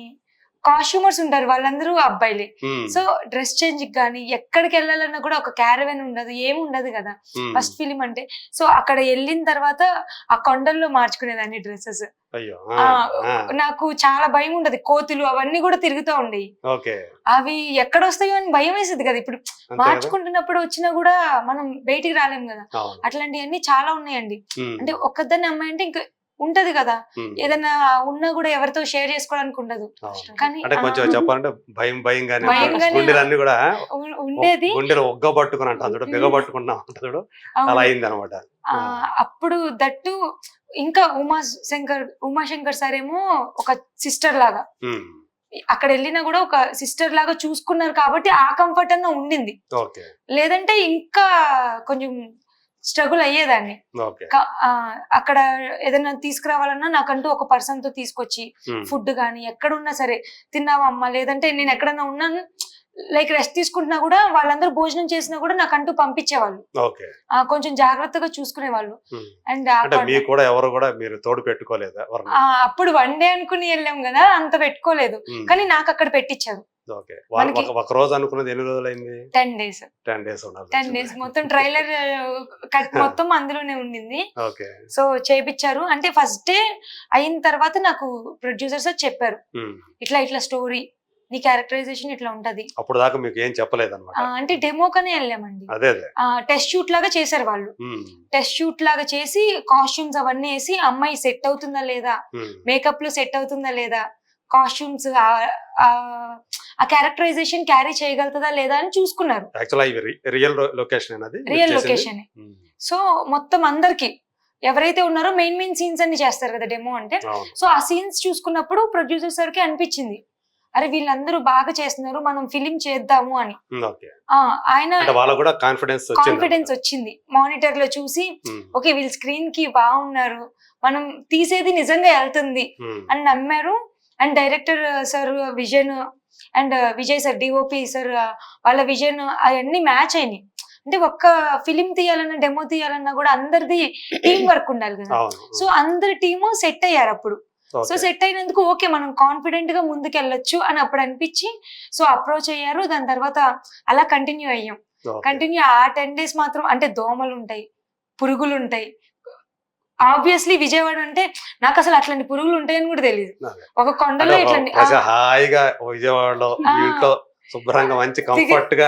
కాస్ట్యూమర్స్ ఉంటారు వాళ్ళందరూ అబ్బాయిలే. సో డ్రెస్ చేంజ్ కి గానీ ఎక్కడికి వెళ్ళాలన్నా కూడా ఒక క్యారవెన్ ఉండదు, ఏమి ఉండదు కదా ఫస్ట్ ఫిలిం అంటే. సో అక్కడ వెళ్ళిన తర్వాత ఆ కొండల్లో మార్చుకునేదాన్ని డ్రెస్సెస్. నాకు చాలా భయం ఉండదు, కోతులు అవన్నీ కూడా తిరుగుతూ ఉండేవి, అవి ఎక్కడ వస్తాయో అని భయం వేసేది కదా. ఇప్పుడు మార్చుకుంటున్నప్పుడు వచ్చినా కూడా మనం బయటికి రాలేం కదా, అట్లాంటివన్నీ చాలా ఉన్నాయండి. అంటే ఒక్కదాన్ని అమ్మాయి అంటే ఇంకా ఉంటది కదా, ఏదైనా ఉన్నా కూడా ఎవరితో షేర్ చేసుకోవడానికి ఉండదు. కానీ చెప్పాలంటే భయంగానే ఉండేది, ఒగ్గబట్టుకుని బిగబట్టుకున్నా అలా అయింది అనమాట. అప్పుడు దట్టు ఇంకా ఉమాశంకర్ సార్ ఏమో ఒక సిస్టర్ లాగా అక్కడ వెళ్ళినా కూడా ఒక సిస్టర్ లాగా చూసుకున్నారు కాబట్టి ఆ కంఫర్ట్ అన్న ఉండింది. లేదంటే ఇంకా కొంచెం స్ట్రగుల్ అయ్యేదాన్ని. అక్కడ ఏదైనా తీసుకురావాలన్నా నాకంటూ ఒక పర్సన్ తో తీసుకొచ్చి ఫుడ్ గానీ ఎక్కడున్నా సరే తిన్నావమ్మా, లేదంటే నేను ఎక్కడన్నా ఉన్నాను లైక్ రెస్ట్ తీసుకుంటున్నా కూడా వాళ్ళందరూ భోజనం చేసినా కూడా నాకంటూ పంపించేవాళ్ళు, కొంచెం జాగ్రత్తగా చూసుకునేవాళ్ళు. అండ్ తోడు పెట్టుకోలేదు. అప్పుడు వన్ డే అనుకుని వెళ్ళాం కదా, అంత పెట్టుకోలేదు, కానీ నాకు అక్కడ పెట్టించారు. ఒక రోజు అనుకున్నది ఎన్ని రోజులు అయింది? 10 days. 10 days మొత్తం ట్రైలర్ కట్ మొత్తం అందులోనే ఉండింది. సో చేపించారు. అంటే ఫస్ట్ డే అయిన తర్వాత నాకు ప్రొడ్యూసర్స్ చెప్పారు, ఇట్లా స్టోరీ, నీ క్యారెక్టరైజేషన్ ఇట్లా ఉంటది. అప్పుడు దాకా మీకు ఏం చెప్పలేదు అన్నమాట. అంటే డెమోకనే వెళ్ళామండి. టెస్ట్ షూట్ లాగా చేశారు వాళ్ళు. టెస్ట్ షూట్ లాగా చేసి కాస్ట్యూమ్స్ అవన్నీ వేసి అమ్మాయి సెట్ అవుతుందా లేదా, మేకప్ లో సెట్ అవుతుందా లేదా, కాస్ట్యూమ్స్ ఆ క్యారెక్టరైజేషన్ క్యారీ చేయగలుగుతుందా లేదా అని చూసుకున్నారు. Real location. సో మొత్తం అందరికి ఎవరైతే ఉన్నారో మెయిన్ సీన్స్ అన్ని చేస్తారు కదా డెమో అంటే. సో ఆ సీన్స్ చూసుకున్నప్పుడు ప్రొడ్యూసర్ సార్ కి అనిపించింది, అరే వీళ్ళందరూ బాగా చేస్తున్నారు, మనం ఫిలిం చేద్దాము అని. ఆయన కాన్ఫిడెన్స్ వచ్చింది. మానిటర్ లో చూసి ఓకే వీళ్ళు స్క్రీన్ కి బాగున్నారు, మనం తీసేది నిజంగా వెళ్తుంది అని నమ్మారు. And director sir vision and Vijay sir DOP sir వాళ్ళ విజన్ అవన్నీ మ్యాచ్ అయినాయి. అంటే ఒక్క ఫిలిం తీయాలన్నా డెమో తీయాలన్నా కూడా అందరిది టీం వర్క్ ఉండాలి కదా. సో అందరి టీము సెట్ అయ్యారు అప్పుడు. సో సెట్ అయినందుకు ఓకే మనం కాన్ఫిడెంట్ గా ముందుకు వెళ్ళొచ్చు అని అప్పుడు అనిపించి సో అప్రోచ్ అయ్యారు. దాని తర్వాత అలా కంటిన్యూ అయ్యాం. కంటిన్యూ ఆ 10 days మాత్రం అంటే దోమలు ఉంటాయి, పురుగులు ఉంటాయి. ఆబ్వియస్లీ విజయవాడ అంటే నాకు అసలు అట్లాంటి పురుగులు ఉంటాయని కూడా తెలియదు. ఒక కొండలో ఇట్లాంటి హాయిగా విజయవాడలో శుభ్రంగా మంచి కంఫర్ట్ గా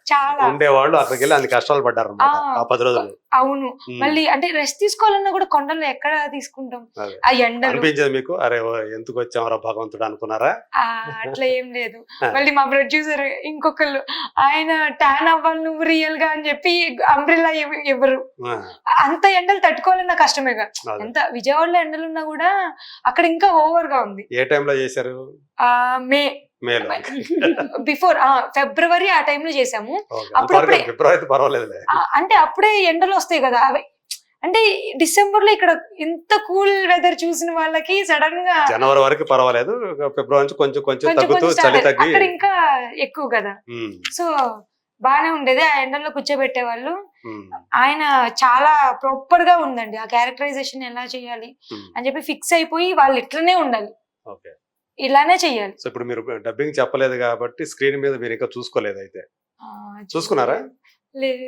చాలా ఉండేవాళ్ళు, అక్కడికి వెళ్ళి అన్ని కష్టాలు పడ్డారు ఆ 10 రోజులు. అవును, మళ్ళీ అంటే రెస్ట్ తీసుకోవాలన్నా కూడా కొండల్లో ఎక్కడ తీసుకుంటాం. ఆ ఎండలు అనిపించేది మీకు, అరే ఎందుకు వచ్చామరా భగవంతుడు అనుకున్నారా? అట్లా ఏం లేదు. మళ్ళీ మా ప్రొడ్యూసర్ ఇంకొకళ్ళు ఆయన ట్యాన్ అవ్వాలి నువ్వు రియల్ గా అని చెప్పి అంబ్రెల్లా ఎవరు అంత ఎండలు తట్టుకోవాలన్నా కష్టమేగా. ఎంత విజయవాడలో ఎండలున్నా కూడా అక్కడ ఇంకా ఓవర్ గా ఉంది. ఏ టైంలో చేశారు? బిఫోర్ ఫిబ్రవరి ఆ టైంలో చేసాము. అంటే అప్పుడే ఎండలు వస్తాయి కదా అవి. అంటే డిసెంబర్ లో ఇక్కడ ఇంత కూల్ వెదర్ చూసిన వాళ్ళకి సడన్ గా జనవరి వరకు పర్వాలేదు, ఫిబ్రవరి నుంచి కొంచెం కొంచెం తగ్గుతూ చలి తగ్గి అక్కడ ఇంకా ఎక్కువ కదా. సో బానే ఉండేది. ఆ ఎండల్లో కూర్చోబెట్టే వాళ్ళు. ఆయన చాలా ప్రాపర్ గా ఉందండి ఆ క్యారెక్టరైజేషన్ ఎలా చేయాలి అని చెప్పి ఫిక్స్ అయిపోయి వాళ్ళు ఇట్లనే ఉండాలి, ఇలానే చెయ్యాలి. సో ఇప్పుడు మీరు డబ్బింగ్ చెప్పలేదు కాబట్టి స్క్రీన్ మీద మీరు ఇంకా చూసుకోలేదు. అయితే చూసుకున్నారా?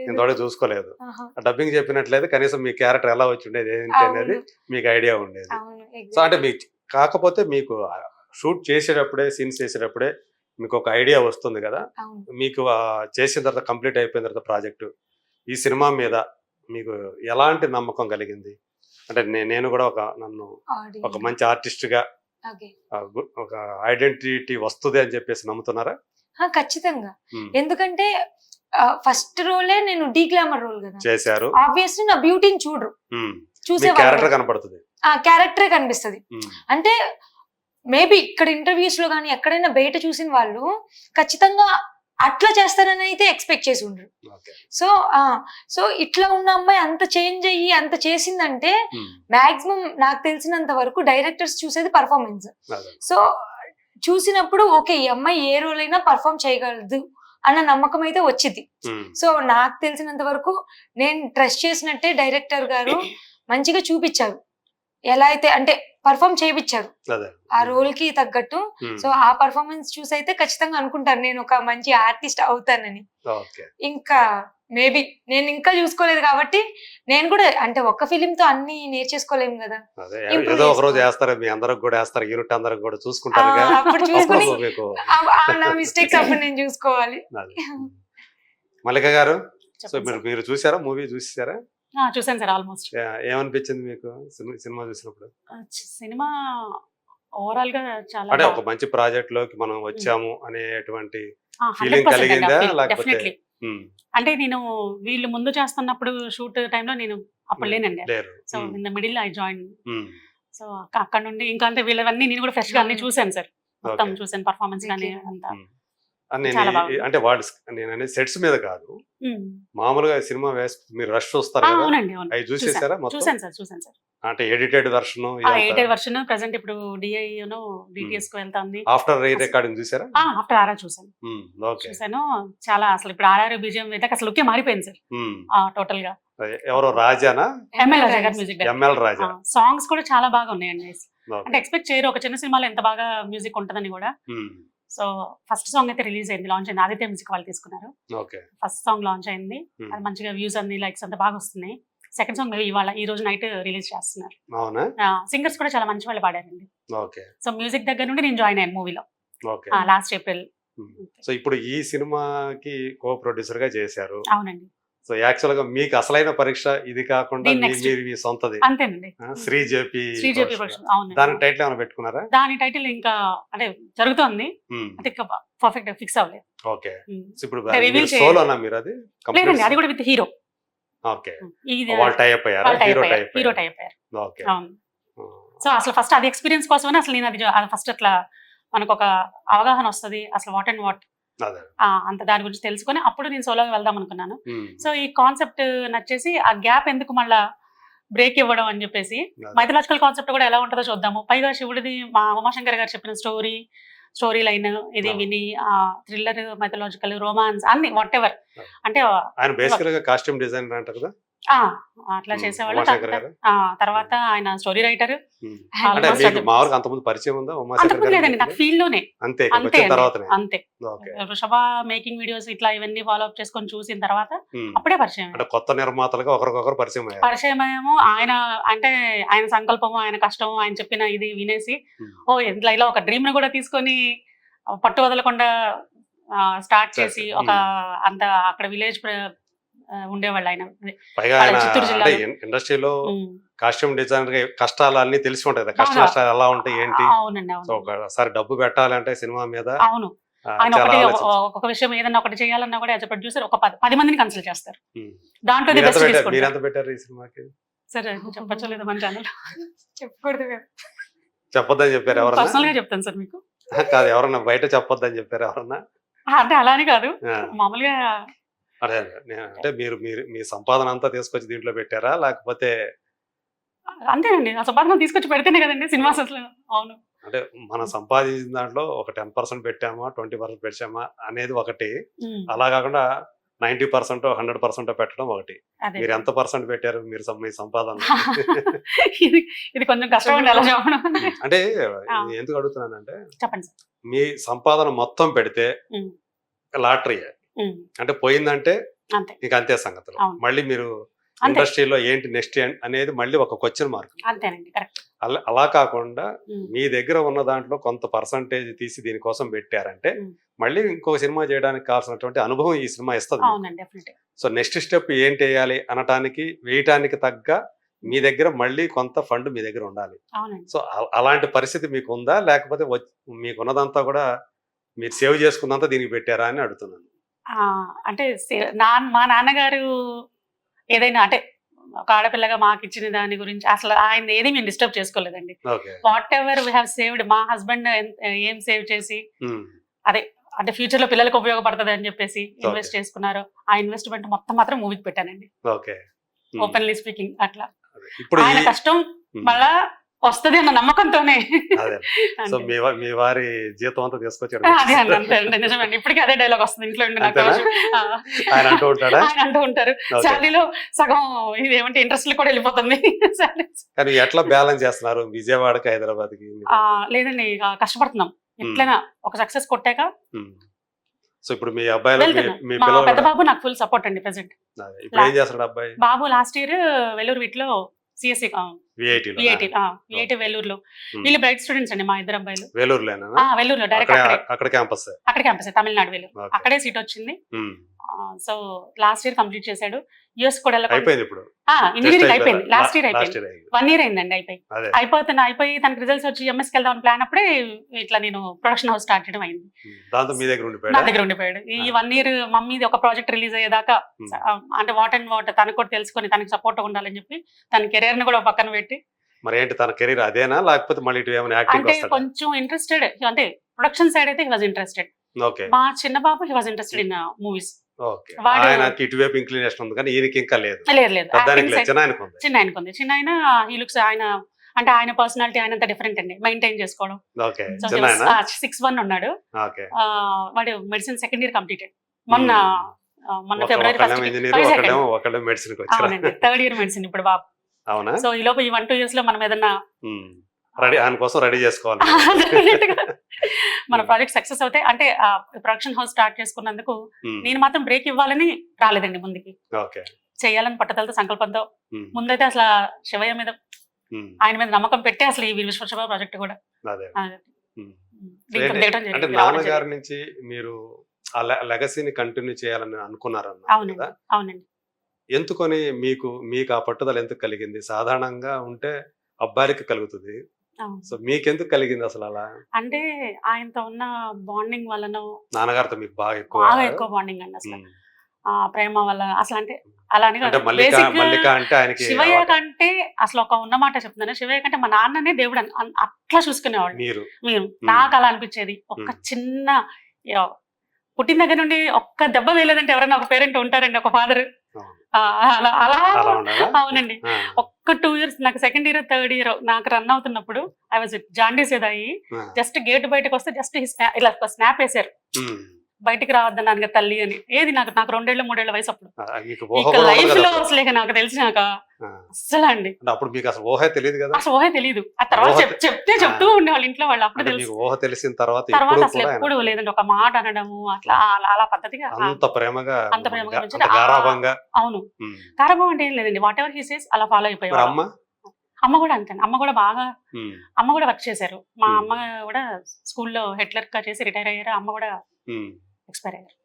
ఇంతవరకు చూసుకోలేదు. డబ్బింగ్ చెప్పినట్లయితే కనీసం మీ క్యారెక్టర్ ఎలా వచ్చి ఉండేది ఏంటి అనేది మీకు ఐడియా ఉండేది. సో అంటే మీకు కాకపోతే మీకు షూట్ చేసేటప్పుడే సీన్స్ చేసేటప్పుడే మీకు ఒక ఐడియా వస్తుంది కదా. మీకు చేసిన తర్వాత కంప్లీట్ అయిపోయిన తర్వాత ప్రాజెక్టు ఈ సినిమా మీద మీకు ఎలాంటి నమ్మకం కలిగింది? అంటే నేను కూడా నన్ను ఒక మంచి ఆర్టిస్ట్ గా ఒక ఐడెంటిటీ వస్తుంది అని చెప్పేసి నమ్ముతున్నారా? ఖచ్చితంగా. ఎందుకంటే ఫస్ట్ రోలే నేను డీ గ్లామర్ రోల్ కదా చేశారు. ఆబ్వియస్లీ నా బ్యూటీని చూడరు, చూసే క్యారెక్టర్ కనపడుతుంది, ఆ క్యారెక్టరే కనిపిస్తుంది. అంటే మేబీ ఇక్కడ ఇంటర్వ్యూస్ లో కానీ ఎక్కడైనా బయట చూసిన వాళ్ళు ఖచ్చితంగా అట్లా చేస్తారని అయితే ఎక్స్పెక్ట్ చేసి ఉండరు. సో ఇట్లా ఉన్న అమ్మాయి అంత చేంజ్ అయ్యి అంత చేసిందంటే మాక్సిమం నాకు తెలిసినంత వరకు డైరెక్టర్స్ చూసేది పర్ఫార్మెన్స్. సో చూసినప్పుడు ఓకే ఈ అమ్మాయి ఏ రోల్ అయినా పర్ఫార్మ్ చేయగలదు అన్న నమ్మకం అయితే వచ్చింది. సో నాకు తెలిసినంత వరకు నేను ట్రస్ట్ చేసినట్టే డైరెక్టర్ గారు మంచిగా చూపించారు, ఎలా అయితే అంటే పర్ఫార్మ్ చేయించారు ఆ రోల్ కి తగ్గట్టు. సో ఆ పర్ఫార్మెన్స్ చూసి అయితే ఖచ్చితంగా అనుకుంటాను నేను ఒక మంచి ఆర్టిస్ట్ అవుతానని. ఇంకా మేబీ నేను ఇంకా చూసుకోలేదు కాబట్టి నేను కూడా అంటే ఒక్క ఫిలిం తో అన్ని నేర్చేసుకోలేము కదా. అప్పుడు చూసుకుని నా మిస్టేక్స్ అప్పుడు నేను చూసుకోవాలి. మల్లిక గారు, మీరు చూసారా మూవీ? చూసారా? చూసాను సార్. ఆల్మోస్ట్. ఏమనిపించింది మీకు సినిమా చూసినప్పుడు? సినిమా ఓవరాల్ గా చాలా అంటే ఒక మంచి ప్రాజెక్ట్ లోకి మనం వచ్చాము అనేటువంటి ఫీలింగ్ కలిగిందా? లేకపోతే అంటే నేను వీళ్ళు ముందు చేస్తున్నప్పుడు షూట్ టైంలో నేను అప్పుడు లేనండి. లేరు. So in the middle I join. Um. So అక్కడ నుండి ఇంకా అంటే వీళ్ళవన్నీ నేను కూడా ఫ్రెష్ గా అన్ని చూసాను సార్, మొత్తం Okay. చూసాను పర్ఫార్మెన్స్ కానీ Okay. అంతా. నేను చాలా బాగుంది. అంటే వాళ్ళు నేను అనేది సెట్స్ మీద కాదు, ఉమ్. మామూలుగా సినిమా మీరు రష్ చూస్తారు కదా, అవునండి, అవును. అవి చూసేసారా మొత్తం? చూసాను సార్. అంటే ఎడిటెడ్ వెర్షన్ ఎయిటెడ్ వర్షన్ ప్రెసెంట్ ఇప్పుడు డిఐ డిటిఎస్ కు వెళ్తాంది. ఆఫ్టర్ రీ రికార్డింగ్ చూసారా? ఆఫ్టర్ ఆర్ఆర్ చూసాను. ఓకే. చూసాను, చాలా అసలు ఇప్పుడు ఆర్ఆర్ బీజిఎం అయితే అసలు లుక్కే మారిపోయింది సార్ టోటల్ గా. ఎవరో రాజానా? ఎంఎల్ రాజా గారి మ్యూజిక్. ఎంఎల్ రాజా. సాంగ్స్ కూడా చాలా బాగా ఉన్నాయండి. Okay. అంటే ఎక్స్పెక్ట్ చేయరు ఒక చిన్న సినిమాలో ఎంత బాగా మ్యూజిక్ ఉంటుందని కూడా. సో ఫస్ట్ సాంగ్ అయితే రిలీజ్ అయింది, లాంచ్ అయింది, ఆదిత్య మ్యూజిక్ వాళ్ళు తీసుకున్నారు. ఓకే. ఫస్ట్ సాంగ్ లాంచ్ అయింది, అది మంచిగా వ్యూస్ అన్ని లైక్స్ అంతా బాగా వస్తున్నాయి. సెకండ్ సాంగ్ ఈ రోజు నైట్ రిలీజ్ చేస్తున్నారు. అవునా? సింగర్స్ కూడా చాలా మంచి వాళ్ళు పాడారండి. ఓకే. సో మ్యూజిక్ దగ్గర నుండి నేను జాయిన్ అయ్యాను మూవీలో ఓకే. Last April. సో ఇప్పుడు ఈ సినిమాకి కో ప్రొడ్యూసర్ గా చేశారు. అవునండి. సో యాక్చువల్ గా మీకు అసలైన పరీక్ష ఇది కాకుండా దీని next. మీ సొంతది అంతేనండి. శ్రీజేపీ ప్రొడక్షన్. అవును. దాని టైటిల్ ఏమైనా పెట్టుకున్నారా? దాని టైటిల్ ఇంకా అంటే జరుగుతోంది, అంటే ఇంకా పర్ఫెక్ట్ ఫిక్స్ అవ్వలేదు. ఓకే. సో ఇప్పుడు reveal సోలోనా మీరు? అది లేదండి, అది కూడా విత్ హీరో. ఓకే. వాళ్ళు టై అప్ అయ్యారా? హీరో టై అప్ అయ్యారు. ఓకే. అవును. సో అసలు ఫస్ట్ అది ఎక్స్పీరియన్స్ కోసమని అసలు నేను అది ఫస్ట్ అట్లా మనకు ఒక అవగాహన వస్తుంది అసలు వాట్ అండ్ వాట్ అంత దాని గురించి తెలుసుకొని అప్పుడు నేను సోలోగా వెళ్దాం అనుకున్నాను. సో ఈ కాన్సెప్ట్ నచ్చేసి ఆ గ్యాప్ ఎందుకు మళ్ళా బ్రేక్ ఇవ్వడం అని చెప్పేసి మైథలాజికల్ కాన్సెప్ట్ కూడా ఎలా ఉంటుందో చూద్దాము. పైగా శివుడిది మా ఉమాశంకర్ గారు చెప్పిన స్టోరీ లైన్ ఇది విని థ్రిల్లర్, మైథలాజికల్, రొమాన్స్ అన్ని వాట్ ఎవర్ అంటే ఆయన బేసికల్ గా కాస్ట్యూమ్ డిజైనర్ అంట కదా, అట్లా చేసేవాళ్ళు. తర్వాత ఆయన స్టోరీ రైటర్. మామూలుగా అంతకుముందు పరిచయం ఉందా ఉమాశంకర్? లేదండి, నాకు ఫీల్డ్ లోనే అంతే. అంతే. వృషభ మేకింగ్ వీడియోస్ ఇట్లా ఇవన్నీ ఫాలో అప్ చేసుకొని చూసిన తర్వాత అప్పుడే పరిచయం. అంటే కొత్త నిర్మాతలుగా ఒకరికొకరు పరిచయమేమో. ఆయన అంటే ఆయన సంకల్పము, ఆయన కష్టము, ఆయన చెప్పిన ఇది వినేసి ఇంట్లో ఇలా ఒక డ్రీమ్ ను కూడా తీసుకొని పట్టు వదలకుండా స్టార్ట్ చేసి ఒక అంత అక్కడ విలేజ్ ఉండేవాళ్ళు ఆయన. చిత్తూరు జిల్లా ఇండస్ట్రీలో కాస్ట్యూమ్ డిజైనర్ కష్టాలు అన్ని తెలిసి ఉంటాయి కదా, కష్ట నష్టాలు ఎలా ఉంటాయి ఏంటి. అవునండి. ఒకసారి డబ్బు పెట్టాలంటే సినిమా మీద అవును. ఆయన ఒక విషయం ఏదన్నా ఒకటి చేయాలన్నా కూడా యాజ్ ప్రొడ్యూసర్ ఒక 10 మందిని కన్సల్ట్ చేస్తారు. దాంట్లో మీరు ఎంత పెట్టారు ఈ సినిమాకి? సరే చెప్పలేదు మన ఛానల్, చెప్పకూడదు. చెప్పొద్దని చెప్పారు ఎవరన్నా? పర్సనల్ గా చెప్తాను సార్ మీకు. కాదు, ఎవరన్నా బయట చెప్పొద్దని చెప్పారు ఎవరన్నా? అంటే అలానే కాదు, మామూలుగా. అదే అంటే మీరు మీ సంపాదన అంతా తీసుకొచ్చి దీంట్లో పెట్టారా లేకపోతే? అంతేనండి, ఆ సంపాదన తీసుకొచ్చి పెడితేనే కదండి సినిమాస్ అసలు. అవును. అంటే మనం సంపాదించిన దాంట్లో ఒక 10% పెట్టామా 20% పెట్టామా అనేది ఒకటి, అలా కాకుండా 90% 100% పెట్టడం ఒకటి. మీరు ఎంత పర్సెంట్ పెట్టారు మీరు మీ సంపాదన? ఇది కొంచెం కష్టం అండి అలా చెప్పడం. అంటే ఎందుకు అడుగుతున్నానంటే, చెప్పండి సార్, మీ సంపాదన మొత్తం పెడితే లాటరీ, అంటే పోయిందంటే మీకు అంతే సంగతులు. మళ్ళీ మీరు ఇండస్ట్రీలో ఏంటి నెక్స్ట్ అనేది మళ్ళీ ఒక క్వశ్చన్ మార్క్. అలా కాకుండా మీ దగ్గర ఉన్న దాంట్లో కొంత పర్సంటేజ్ తీసి దీనికోసం పెట్టారంటే మళ్ళీ ఇంకో సినిమా చేయడానికి కావాల్సినటువంటి అనుభవం ఈ సినిమా ఇస్తుంది. సో నెక్స్ట్ స్టెప్ ఏంటి వేయాలి అనటానికి వేయటానికి తగ్గ మీ దగ్గర మళ్ళీ కొంత ఫండ్ మీ దగ్గర ఉండాలి. సో అలాంటి పరిస్థితి మీకు ఉందా, లేకపోతే మీకున్నదంతా కూడా మీరు సేవ్ చేసుకున్నంత దీనికి పెట్టారా అని అడుగుతున్నాను. అంటే మా నాన్నగారు ఏదైనా అంటే ఒక ఆడపిల్లగా మాకు ఇచ్చిన దాని గురించి అసలు ఆయన ఏది మేము డిస్టర్బ్ చేసుకోలేదండి. Whatever we have saved, మా హస్బెండ్ ఏం సేవ్ చేసి అదే అంటే ఫ్యూచర్ లో పిల్లలకు ఉపయోగపడుతుంది అని చెప్పేసి ఇన్వెస్ట్ చేసుకున్నారు. ఆ ఇన్వెస్ట్మెంట్ మొత్తం మాత్రం మూవీకి పెట్టానండి. ఓపెన్లీ స్పీకింగ్ అట్లా ఆయన కష్టం మళ్ళా వస్తుంది అన్న నమ్మకంతోనే. సో మీ వారి జీతం అంతా తీసుకొచ్చారు. అదే అంతే అండి, నిజమండి. ఇప్పటికీ అదే డైలాగ్ వస్తుంది ఇంట్లో. ఆయన అంటూ ఉంటారు శాలరీలో సగం ఇది ఏమంటే ఇంట్రెస్ట్ కూడా వెళ్ళిపోతుంది. కానీ ఎట్లా బ్యాలెన్స్ చేస్తున్నారు విజయవాడకి హైదరాబాద్కి? లేదండి, కష్టపడుతున్నాం ఎట్లైనా ఒక సక్సెస్ కొట్టాక. సో ఇప్పుడు మీ అబ్బాయి పెద్ద బాబు నాకు ఫుల్ సపోర్ట్ అండి ప్రెసెంట్. ఇప్పుడు ఏం చేస్తాడు అబ్బాయి? బాబు లాస్ట్ ఇయర్ వెల్లూరు వీటిలో సిఎస్సి విఐటీలో విఐటి వేలూరులో. వీళ్ళు బ్రైట్ స్టూడెంట్స్ అండి మా ఇద్దరు అబ్బాయిలు. వేలూరులోనా? వేలూరులో డైరెక్ట్ అక్కడ క్యాంపస్ అక్కడ క్యాంపస్ తమిళనాడు వేలూరు. Okay. అక్కడే సీట్ వచ్చింది. సో లాస్ట్ ఇయర్ కంప్లీట్ చేశాడు. యుఎస్ కూడా అయిపోయింది ఇప్పుడు ఇంజనీరింగ్ అయిపోయింది. లాస్ట్ ఇయర్ అయిపోయింది. 1 year అయిందండి అయిపోయి. అదే అయిపోయి తనకి రిజల్ట్స్ వచ్చి ఎంఎస్కి వెళ్దాం అని ప్లాన్ అప్పుడే ఇట్లా నేను ప్రొడక్షన్ హౌస్ స్టార్ట్ చేయడం అయింది. దాంతో మీ దగ్గర నా ఉండిపోయాడు. దగ్గర ఉండిపోయాడు. ఈ 1 year మమ్మీది ఒక ప్రాజెక్ట్ రిలీజ్ అయ్యేదాకా అంటే వాట్ అండ్ వాట్ తనకు కూడా తెలుసుకొని తనకి సపోర్ట్ ఉండాలని చెప్పి తన కెరీర్ ని కూడా పక్కన పెట్టి. మరి ఏంటి తన కెరీర్ అదేనా లేకపోతే మళ్ళీ ఇటు ఏమైనా యాక్టింగ్ అంటే వస్తాడా? కొంచెం ఇంట్రెస్టెడ్ అంటే ప్రొడక్షన్ సైడ్ అయితే హీ వాజ్ ఇంట్రెస్టెడ్. ఓకే మా చిన్న బాబు he was interested in movies. Okay వాడు- ఆయనకి ఇటువైపు ఇంక్లినేషన్ ఉంది కానీ ఈయనకి ఇంకా లేదు. లేదు పెద్దానికి లేదు, చిన్న ఆయనకు ఉంది. చిన్న ఆయనకు ఉంది. చిన్న ఆయన ఈ లుక్స్ ఆయన అంటే ఆయన పర్సనాలిటీ ఆయన డిఫరెంట్ అండి మెయింటైన్ చేసుకోవడం. ఓకే సో చిన్న ఆయన. 6'1" ఉన్నాడు. ఓకే వాడు మెడిసిన్ 2nd year కంప్లీటెడ్ మొన్న ఫిబ్రవరి ఒకళ్ళేమో ఇంజనీర్ ఒకళ్ళేమో మెడిసిన్ కి వచ్చారు. అవునండి 3rd year మెడిసిన్ ఇప్పుడు బాబు. అవునా? సో ఈ లోపు ఈ 1-2 years లో మనం ఏదన్నా రెడీ ఆయన కోసం రెడీ చేసుకోవాలి. మన ప్రాజెక్ట్ సక్సెస్ అవుతాయి అంటే ప్రొడక్షన్ హౌస్ స్టార్ట్ చేసుకున్నందుకు నేను మాత్రం బ్రేక్ ఇవ్వాలని రాలేదండి ముందుకి. ఓకే చేయాలని పట్టుదలతో సంకల్పంతో ముందైతే అసలు శివయ్య మీద ఆయన మీద నమ్మకం పెట్టి అసలు ఈ విశ్వశివ ప్రాజెక్ట్ కూడా అదే దీంట్లో దిగడం అంటే జరిగింది. నాన్నగారి నుంచి మీరు ఆ లెగసీని కంటిన్యూ చేయాలని అనుకున్నారన్న అవునండి కదా? అవునండి. ఎందుకని మీకు ఆ పట్టుదల ఎందుకు కలిగింది? సాధారణంగా ఉంటే అబ్బాయిలకి కలుగుతుంది, అవును. సో మీకెందుకు కలిగింది అసలు అలా? అంటే ఆయనతో ఉన్న బాండింగ్ వలన నాన్నగారితో మీకు బాగా బాగా ఎక్కువ ఎక్కువ బాండింగ్ అండి అసలు. ఉమ్. ప్రేమ వల్ల అసలు అంటే అలా అని అంటే కాదు. మల్లిక Basic గా మల్లిక అంటే ఆయనకి శివయ్య అలవాటు. కంటే అసలు ఒక ఉన్న మాట చెప్తున్నాను, శివయ్య కంటే మా నాన్ననే దేవుడు అట్లా చూసుకునేవాడు. మీరు మేము నాకు అలా అనిపించేది. ఒక్క చిన్న పుట్టిన దగ్గర నుండి ఒక్క దెబ్బ వేయలేదంటే ఎవరైనా ఒక పేరెంట్ ఉంటారండి, ఒక ఫాదర్. అవును. అలా అలా ఉండాలా? అవునండి. ఆ, ఒక్క 2 years నాకు 2nd year 3rd year నాకు రన్ అవుతున్నప్పుడు ఐ వాజ్ జాండీస్ ఏదాయి. ఆ. జస్ట్ గేట్ బయటకు వస్తే జస్ట్ ఇలా స్నాప్ వేశారు, ఉమ్. బయటికి రావద్దు నాన్న తల్లి అని. ఏది నాకు 2-3 ఏళ్ల వయసు అప్పుడు. మీకు ఊహ ఇక కూడా ఉండదు లైఫ్ కదా లో అప్పుడు. అసలు ఇక నాకు తెలిసినాక ఆ. అసలు అండి అంటే అప్పుడు మీకు అసలు ఊహే తెలియదు కదా? అసలు ఊహే తెలియదు. ఆ తర్వాత ఊహ చెప్తే చెప్తూ ఉండేవాళ్ళు ఇంట్లో వాళ్ళు. అప్పుడు అంటే తెలుసు. మీకు ఊహ తెలిసిన తర్వాత తర్వాత ఎప్పుడూ అసలు కూడా ఎప్పుడు ఆయన లేదండి ఒక మాట అనడము అట్లా అలా పద్ధతిగా అంత ప్రేమగా అంత ప్రేమగా అంత పెంచారు. గారాబంగా. అవును. ఉమ్. కారభం అంటే ఏం లేదండి, వాట్ ఎవర్ హీ సేస్ అలా ఫాలో మరి అయిపోయారు. అమ్మ? అమ్మ కూడా అంతే. అమ్మ కూడా బాగా ఉమ్. అమ్మ కూడా వర్క్ చేశారు. మా Hmm. అమ్మ కూడా స్కూల్లో హెడ్ క్లర్క్ గా చేసి రిటైర్ అయ్యారు. అమ్మ కూడా ఉమ్. ఎక్స్పైర్ అయ్యారు.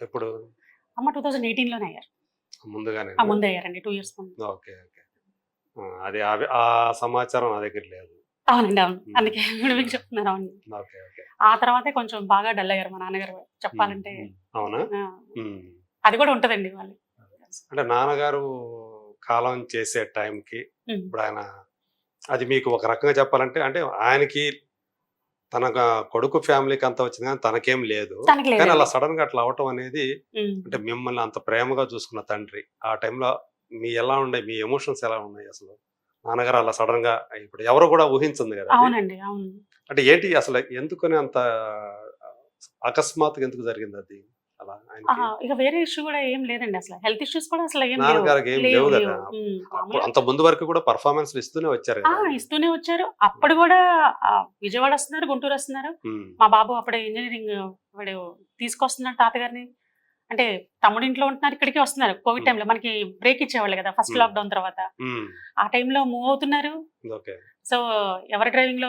ఎప్పుడు? అమ్మ 2018 లోనే అయ్యారు. ముందుగానే? ముందే అయ్యారండి 2 years ముందు. Okay okay. అది ఆ సమాచారం నా దగ్గర లేదు. అవునండి అవును. అందుకే ఇప్పుడు మీకు చెప్తున్నారు. అవును. Okay okay. ఆ తర్వాతే కొంచెం బాగా డల్ అయ్యారు మా నాన్నగారు చెప్పాలంటే. అవునా? ఆ, ఉమ్. అది కూడా ఉంటదండి వాళ్ళు. అంటే నాన్నగారు కాలం చేసే టైంకి ఉమ్. ఇప్పుడు ఆయన అది మీకు ఒక రకంగా చెప్పాలంటే అంటే ఆయనకి తన కొడుకు ఫ్యామిలీకి అంత వచ్చింది కానీ తనకేం లేదు. తనకి కానీ అలా లేదండి. సడన్ గా అట్లా అవటం అనేది ఉమ్. అంటే మిమ్మల్ని అంత ప్రేమగా చూసుకున్న తండ్రి ఆ టైంలో మీ ఎలా ఉన్నాయి, మీ ఎమోషన్స్ ఎలా ఉన్నాయి అసలు? నాన్నగారు అలా సడన్ గా ఇప్పుడు ఎవరు కూడా ఊహించింది కదా అది. అవునండి అవును. అంటే ఏంటి అసలు ఎందుకని అంత అకస్మాత్తుగా ఎందుకు జరిగింది అది అలా ఆయనకి? ఇక వేరే ఇష్యూ కూడా ఏం లేదండి, అసలు హెల్త్ ఇష్యూస్ కూడా అసలు ఏం లేవు. నాన్నగారికి ఏం లేవు కదా? ఉమ్. అప్పుడు అంత ముందు వరకు కూడా పర్ఫార్మెన్స్ ఇస్తూనే వచ్చారు కదా? ఇస్తూనే వచ్చారు. అప్పుడు కూడా విజయవాడ వస్తున్నారు, గుంటూరు వస్తున్నారు. ఉమ్. మా బాబు అప్పుడే ఇంజనీరింగ్ వాడు తీసుకొస్తున్నాడు తాతగారిని. అంటే తమ్ముడు ఇంట్లో ఉంటున్నారు, ఇక్కడికి వస్తున్నారు. కోవిడ్ టైంలో మనకి బ్రేక్ ఇచ్చేవాళ్ళు కదా ఫస్ట్ Hmm. లాక్డౌన్ తర్వాత. ఉమ్. ఆ టైంలో మూవ్ అవుతున్నారు. ఓకే. సో ఎవరి డ్రైవింగ్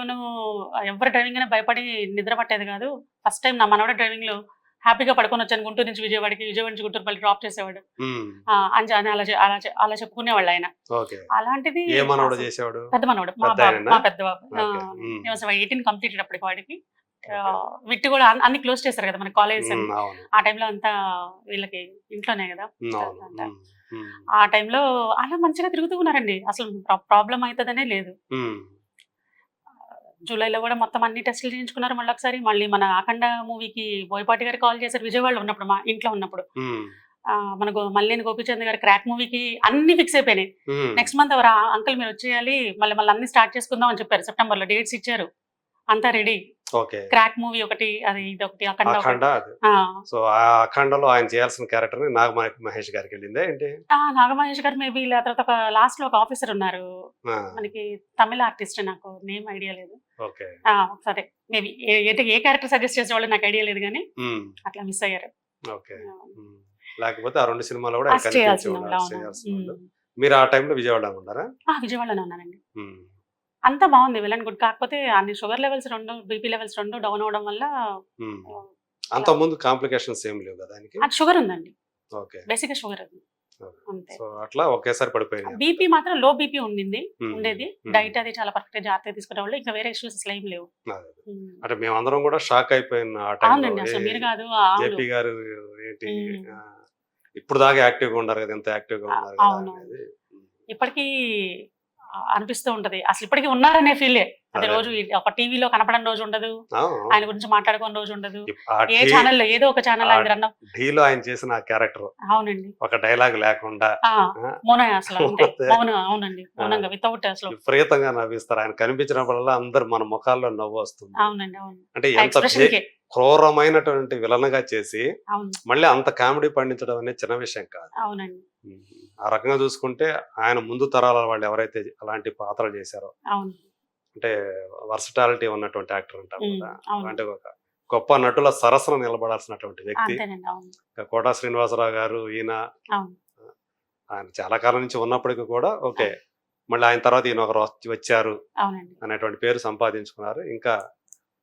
అయినా భయపడి నిద్ర పట్టేది కాదు. ఫస్ట్ టైం నా మనవడ డ్రైవింగ్ లో హ్యాపీగా పడుకొని వచ్చాను గుంటూరు నుంచి విజయవాడకి, విజయవాడ నుంచి గుంటూరు మళ్ళీ డ్రాప్ చేసేవాడు. ఉమ్. అని అలా చెప్పుకునేవాళ్ళు ఆయన. ఓకే. అలాంటిది ఏ మనవడు అసలు చేసేవాడు? పెద్ద మనవడు మా పెద్ద బాబు, ఆయననా? మా పెద్ద బాబు. ఓకే. ఉమ్. 18 కంప్లీటెడ్ అప్పటికి వాడికి. విట్టు కూడా అన్ని క్లోజ్ చేశారు కదా మన కాలేజ్. ఉమ్, అవును. ఆ టైంలో అంతా వీళ్ళకి ఇంట్లోనే కదా. ఉమ్, అవును. అంతా. ఉమ్. ఉమ్. ఆ టైంలో అలా మంచిగా తిరుగుతూ ఉన్నారండి, అసలు ప్రాబ్లం అవుతుందనే లేదు. ఉమ్. జూలైలో కూడా మొత్తం అన్ని టెస్టులు చేయించుకున్నారు. మళ్ళీ ఒకసారి మళ్ళీ మన అఖండ మూవీకి బోయపాటి గారు కాల్ చేశారు విజయవాడలో ఉన్నప్పుడు, మా ఇంట్లో ఉన్నప్పుడు. ఉమ్. మనకు మల్లేని గోపిచంద్ గారు క్రాక్ మూవీకి అన్ని ఫిక్స్ అయిపోయినాయి. ఉమ్. నెక్స్ట్ మంత్ ఎవరు అంకుల్ మీరు వచ్చేయాలి, మళ్ళీ అన్ని స్టార్ట్ చేసుకుందాం అని చెప్పారు. సెప్టెంబర్ లో డేట్స్ ఇచ్చారు, అంతా రెడీ. ఓకే. క్రాక్ మూవీ ఒకటి, అది ఇది ఒకటి, అఖండ అఖండ ఒకటి. అది. సో ఆ అఖండలో ఆయన చేయాల్సిన క్యారెక్టర్ ని మహేష్ గారికి వెళ్ళిందే ఏంటి? నాగమహేష్ గారు మేబీ తర్వాత ఒక లాస్ట్ లో ఒక ఆఫీసర్ ఉన్నారు ఆ, మనకి, తమిళ ఆర్టిస్ట్, నాకు నేమ్ ఐడియా లేదు. ఓకే. సరే మేబీ ఏ క్యారెక్టర్ సజెస్ట్ చేసేవాళ్ళు నాకు ఐడియా లేదు కానీ ఉమ్. అట్లా మిస్ అయ్యారు. ఓకే. ఉమ్. లేకపోతే ఆ రెండు సినిమాలు కూడా ఆయన చేయాల్సింది కనిపించేవాళ్ళు, అవును. చేయాల్సిన వాళ్ళు. మీరు ఆ టైంలో విజయవాడలో ఉన్నారా? విజయవాడలోనే ఉన్నానండి. ఉమ్. అంతా బాగుంది, వెల్ అండ్ గుడ్. కాకపోతే అన్ని sugar levels 2, BP levels 2 down అవడం వల్ల ఉమ్. ఆ, అంతకుముందు కాంప్లికేషన్స్ ఏం లేవు కదా దానికి? అది షుగర్ ఉందండి, ఓకే. బేసిక్గా షుగర్ ఉంది అంతే. సో అట్లా ఒకేసారి పడిపోయింది. బీపీ మాత్రం లో బీపీ ఉండింది, ఉమ్. ఉండేది. ఉమ్. డైట్ అది చాలా పర్ఫెక్ట్ జాగ్రత్తగా తీసుకునే వాళ్ళు, ఇంకా వేరే ఇష్యూస్ అసలు ఏం లేవు. అదే. ఉమ్. అంటే మేమందరం కూడా షాక్ అయిపోయిన ఆ టైంలో. అవునండి, అసలు మీరు కాదు, అవును. జేపీ గారు ఏంటి ఉమ్. ఇప్పుడు దాకా యాక్టివ్గా ఉన్నారు కదా, ఎంత యాక్టివ్గా ఉన్నారు కదా అవును. అనేది. ఇప్పటికీ అనిపిస్తూ ఉంటది, అసలు ఇప్పటికీ ఉన్నారనే ఫీలే. అది అదే. రోజు ఒక టీవీలో కనపడని రోజు ఉండదు, అవును. ఆయన గురించి మాట్లాడుకున్న రోజు ఉండదు. ఆ ఏ ఢీ- ఛానల్లో ఏదో ఒక ఛానల్ ఆయన రన్. ఢీలో ఆయన చేసిన ఆ క్యారెక్టర్ అవునండి, ఒక డైలాగ్ లేకుండా ఆ, ఆ, మౌన అసలు అంతే, అదే. మౌనం. అవునండి, మౌనంగా వితౌట్ అసలు. విపరీతంగా నవ్విస్తారు. ఆయన కనిపించినప్పుడల్లా అందరు మన ముఖాల్లో నవ్వు వస్తుంది. అవునండి, అవును. అంటే ఎంత ఎక్స్ప్రెషన్ కే. క్రూరమైనటువంటి విలన్గా చేసి అవును, మళ్ళీ అంత కామెడీ పండించడం అనేది చిన్న విషయం కాదు. అవునండి, ఆ రకంగా చూసుకుంటే ఆయన ముందు తరాల వాళ్ళు ఎవరైతే అలాంటి పాత్రలు చేశారో, అవును. అంటే వర్సటాలిటీ ఉన్నటువంటి యాక్టర్ అంటారు ఉమ్, కదా, అవును. అంటే ఒక గొప్ప నటుల సరసన నిలబడాల్సినటువంటి వ్యక్తి. అంతేనండి, అవును, ఇంకా కోటా శ్రీనివాసరావు గారు ఈయన అవును. ఆయన చాలా కాలం నుంచి ఉన్నప్పటికీ కూడా ఓకే, మళ్ళీ ఆయన తర్వాత ఈయన ఒకరు వచ్చారు అవునండి, అనేటువంటి పేరు సంపాదించుకున్నారు. ఇంకా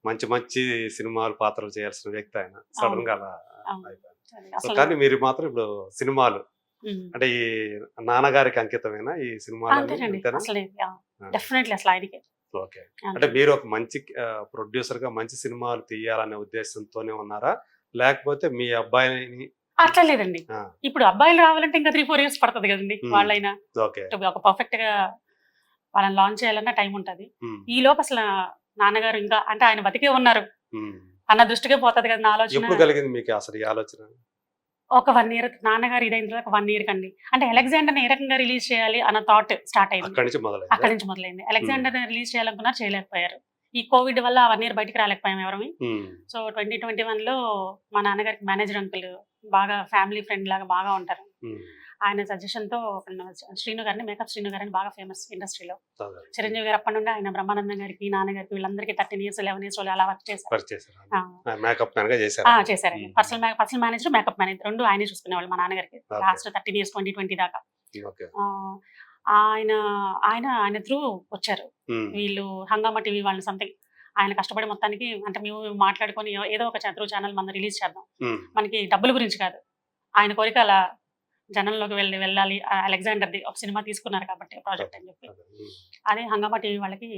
మంచి మంచి సినిమాలు పాత్రలు చేయాల్సిన వ్యక్తి ఆయన. సడన్ గా అలా అవును. అయిపోయారు. సరే, సో అసలు కానీ మీరు మాత్రం ఇప్పుడు సినిమాలు ఉమ్, అంటే ఈ నాన్నగారికి అంకితమైన ఈ సినిమాలు అంతేనండి, అంతేనా? అసలు డెఫినెట్లీ అసలు ఆయనకి ఓకే. అంటే మీరు ఒక మంచి ప్రొడ్యూసర్ గా మంచి సినిమాలు తీయాలనే ఉద్దేశంతోనే ఉన్నారా, లేకపోతే మీ అబ్బాయిని? అట్లా లేదండి. ఆ, ఇప్పుడు అబ్బాయిలు రావాలంటే ఇంకా 3-4 years పడుతుంది కదండి. ఉమ్. వాళ్ళైనా ఓకే. ఒక పర్ఫెక్ట్ గా వాళ్ళని లాంచ్ చేయాలన్నా టైం ఉంటది. ఉమ్, ఈ లోపు అసలు నాన్నగారు ఇంకా అంటే ఆయన బతికే ఉన్నారు ఉమ్. అన్న దృష్టికే పోతుంది కదా నా ఆలోచన. ఎప్పుడు కలిగింది మీకు అసలు ఈ ఆలోచన? ఒక 1 year నాన్నగారు ఇదైన తర్వాత 1 year కండి, అంటే అలెగ్జాండర్ ఏ రకంగా రిలీజ్ చేయాలి అన్న థాట్ స్టార్ట్ అయింది. అక్కడి నుంచి మొదలైంది. అక్కడి నుంచి మొదలైంది. అలెగ్జాండర్ రిలీజ్ చేయాలనుకున్నారు, చేయలేకపోయారు. ఈ కోవిడ్ వల్ల 1 year బయటికి రాలేకపోయాం ఎవరమి. సో 2021లో మా నాన్నగారికి మేనేజర్ అంకుల్ బాగా ఫ్యామిలీ ఫ్రెండ్ లాగా బాగా ఉంటారు. ఆయన సజెషన్ తో శ్రీను గారిని, మేకప్ శ్రీను గారిని బాగా ఫేమస్ ఇండస్ట్రీలో. చిరంజీవి గారు అప్పటి నుండి ఆయన బ్రహ్మానందం గారికి, నాన్నగారికి వీళ్ళందరికీ 13 years 11 years అలా వర్క్ చేశారు. చేశారండి. పర్సనల్ మేనేజర్, మేకప్ మేనేజర్ రెండు ఆయనే చూసుకునేవాళ్ళు మా నాన్నగారికి లాస్ట్ 13 years 2020 దాకా. ఆయన ఆయన ఆయన త్రూ వచ్చారు వీళ్ళు హంగామా టీవీ వాళ్ళు సంథింగ్. ఆయన కష్టపడి మొత్తానికి అంటే మేము మాట్లాడుకొని ఏదో ఒక త్రూ ఛానల్ మనం రిలీజ్ చేద్దాం, మనకి డబ్బుల గురించి కాదు, ఆయన కోరిక అలా జనంలోకి వెళ్ళాలి. అలెగ్జాండర్ది ఒక సినిమా తీసుకున్నారు కాబట్టి ప్రాజెక్ట్ అని చెప్పి అదే హంగామా టీవీ వాళ్ళకి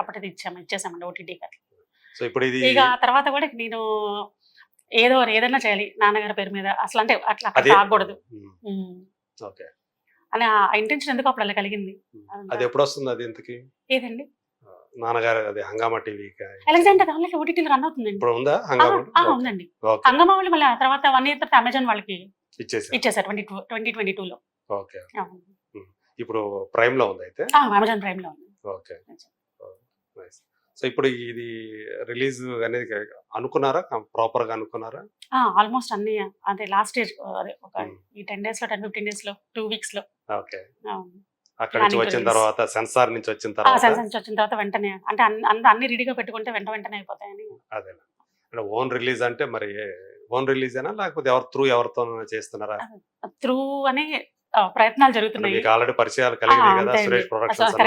అప్పటిది ఇచ్చేసామండి ఓటీటీ గారికి. ఇక తర్వాత కూడా నేను ఏదైనా చేయాలి నాన్నగారి పేరు మీద అసలు, అంటే అట్లా ఆగకూడదు అని ఆ ఇంటెన్షన్ ఎందుకు అప్పుడు అలా కలిగింది. అది ఎప్పుడు వస్తుంది అది ఇంతకి? ఏదండి నాన్నగారు అది హంగామా టీవీ అలెగ్జాండర్ ఆల్రెడీ ఓటీటీలో రన్ అవుతుందండి. ఇప్పుడు ఉందా? ఉందండి. హంగామా వాళ్ళు మళ్ళీ ఆ తర్వాత 1 year తర్వాత అమెజాన్ వాళ్ళకి ఇచ్చేసారు 2022లో. ఓకే. ఇప్పుడు ప్రైమ్ లో ఉంది అయితే? అమెజాన్ ప్రైమ్ లో ఉంది. ఓకే. సో ఇప్పుడు ఇది రిలీజ్ అనేది అనుకున్నారా, ప్రాపర్ గా అనుకున్నారా? ఆల్మోస్ట్ అన్ని అదే లాస్ట్ స్టేజ్, అదే ఒక ఈ 10 days లో 10-15 days లో 2 weeks లో. ఓకే. అక్కడ నుంచి వచ్చిన తర్వాత సెన్సార్ నుంచి వచ్చిన తర్వాత వెంటనే అంటే అన్ని రెడీగా పెట్టుకుంటే వెంటనే అయిపోతాయని. అదే అంటే ఓన్ రిలీజ్ అంటే మరి ఓన్ రిలీజ్ అయినా లేకపోతే ఎవరితో చేస్తున్నారా? త్రూ అనే ప్రయత్నాలు జరుగుతున్నాయి. మీకు ఆల్రెడీ పరిచయాలు కలిగినాయి కదా, సురేష్ ప్రొడక్షన్స్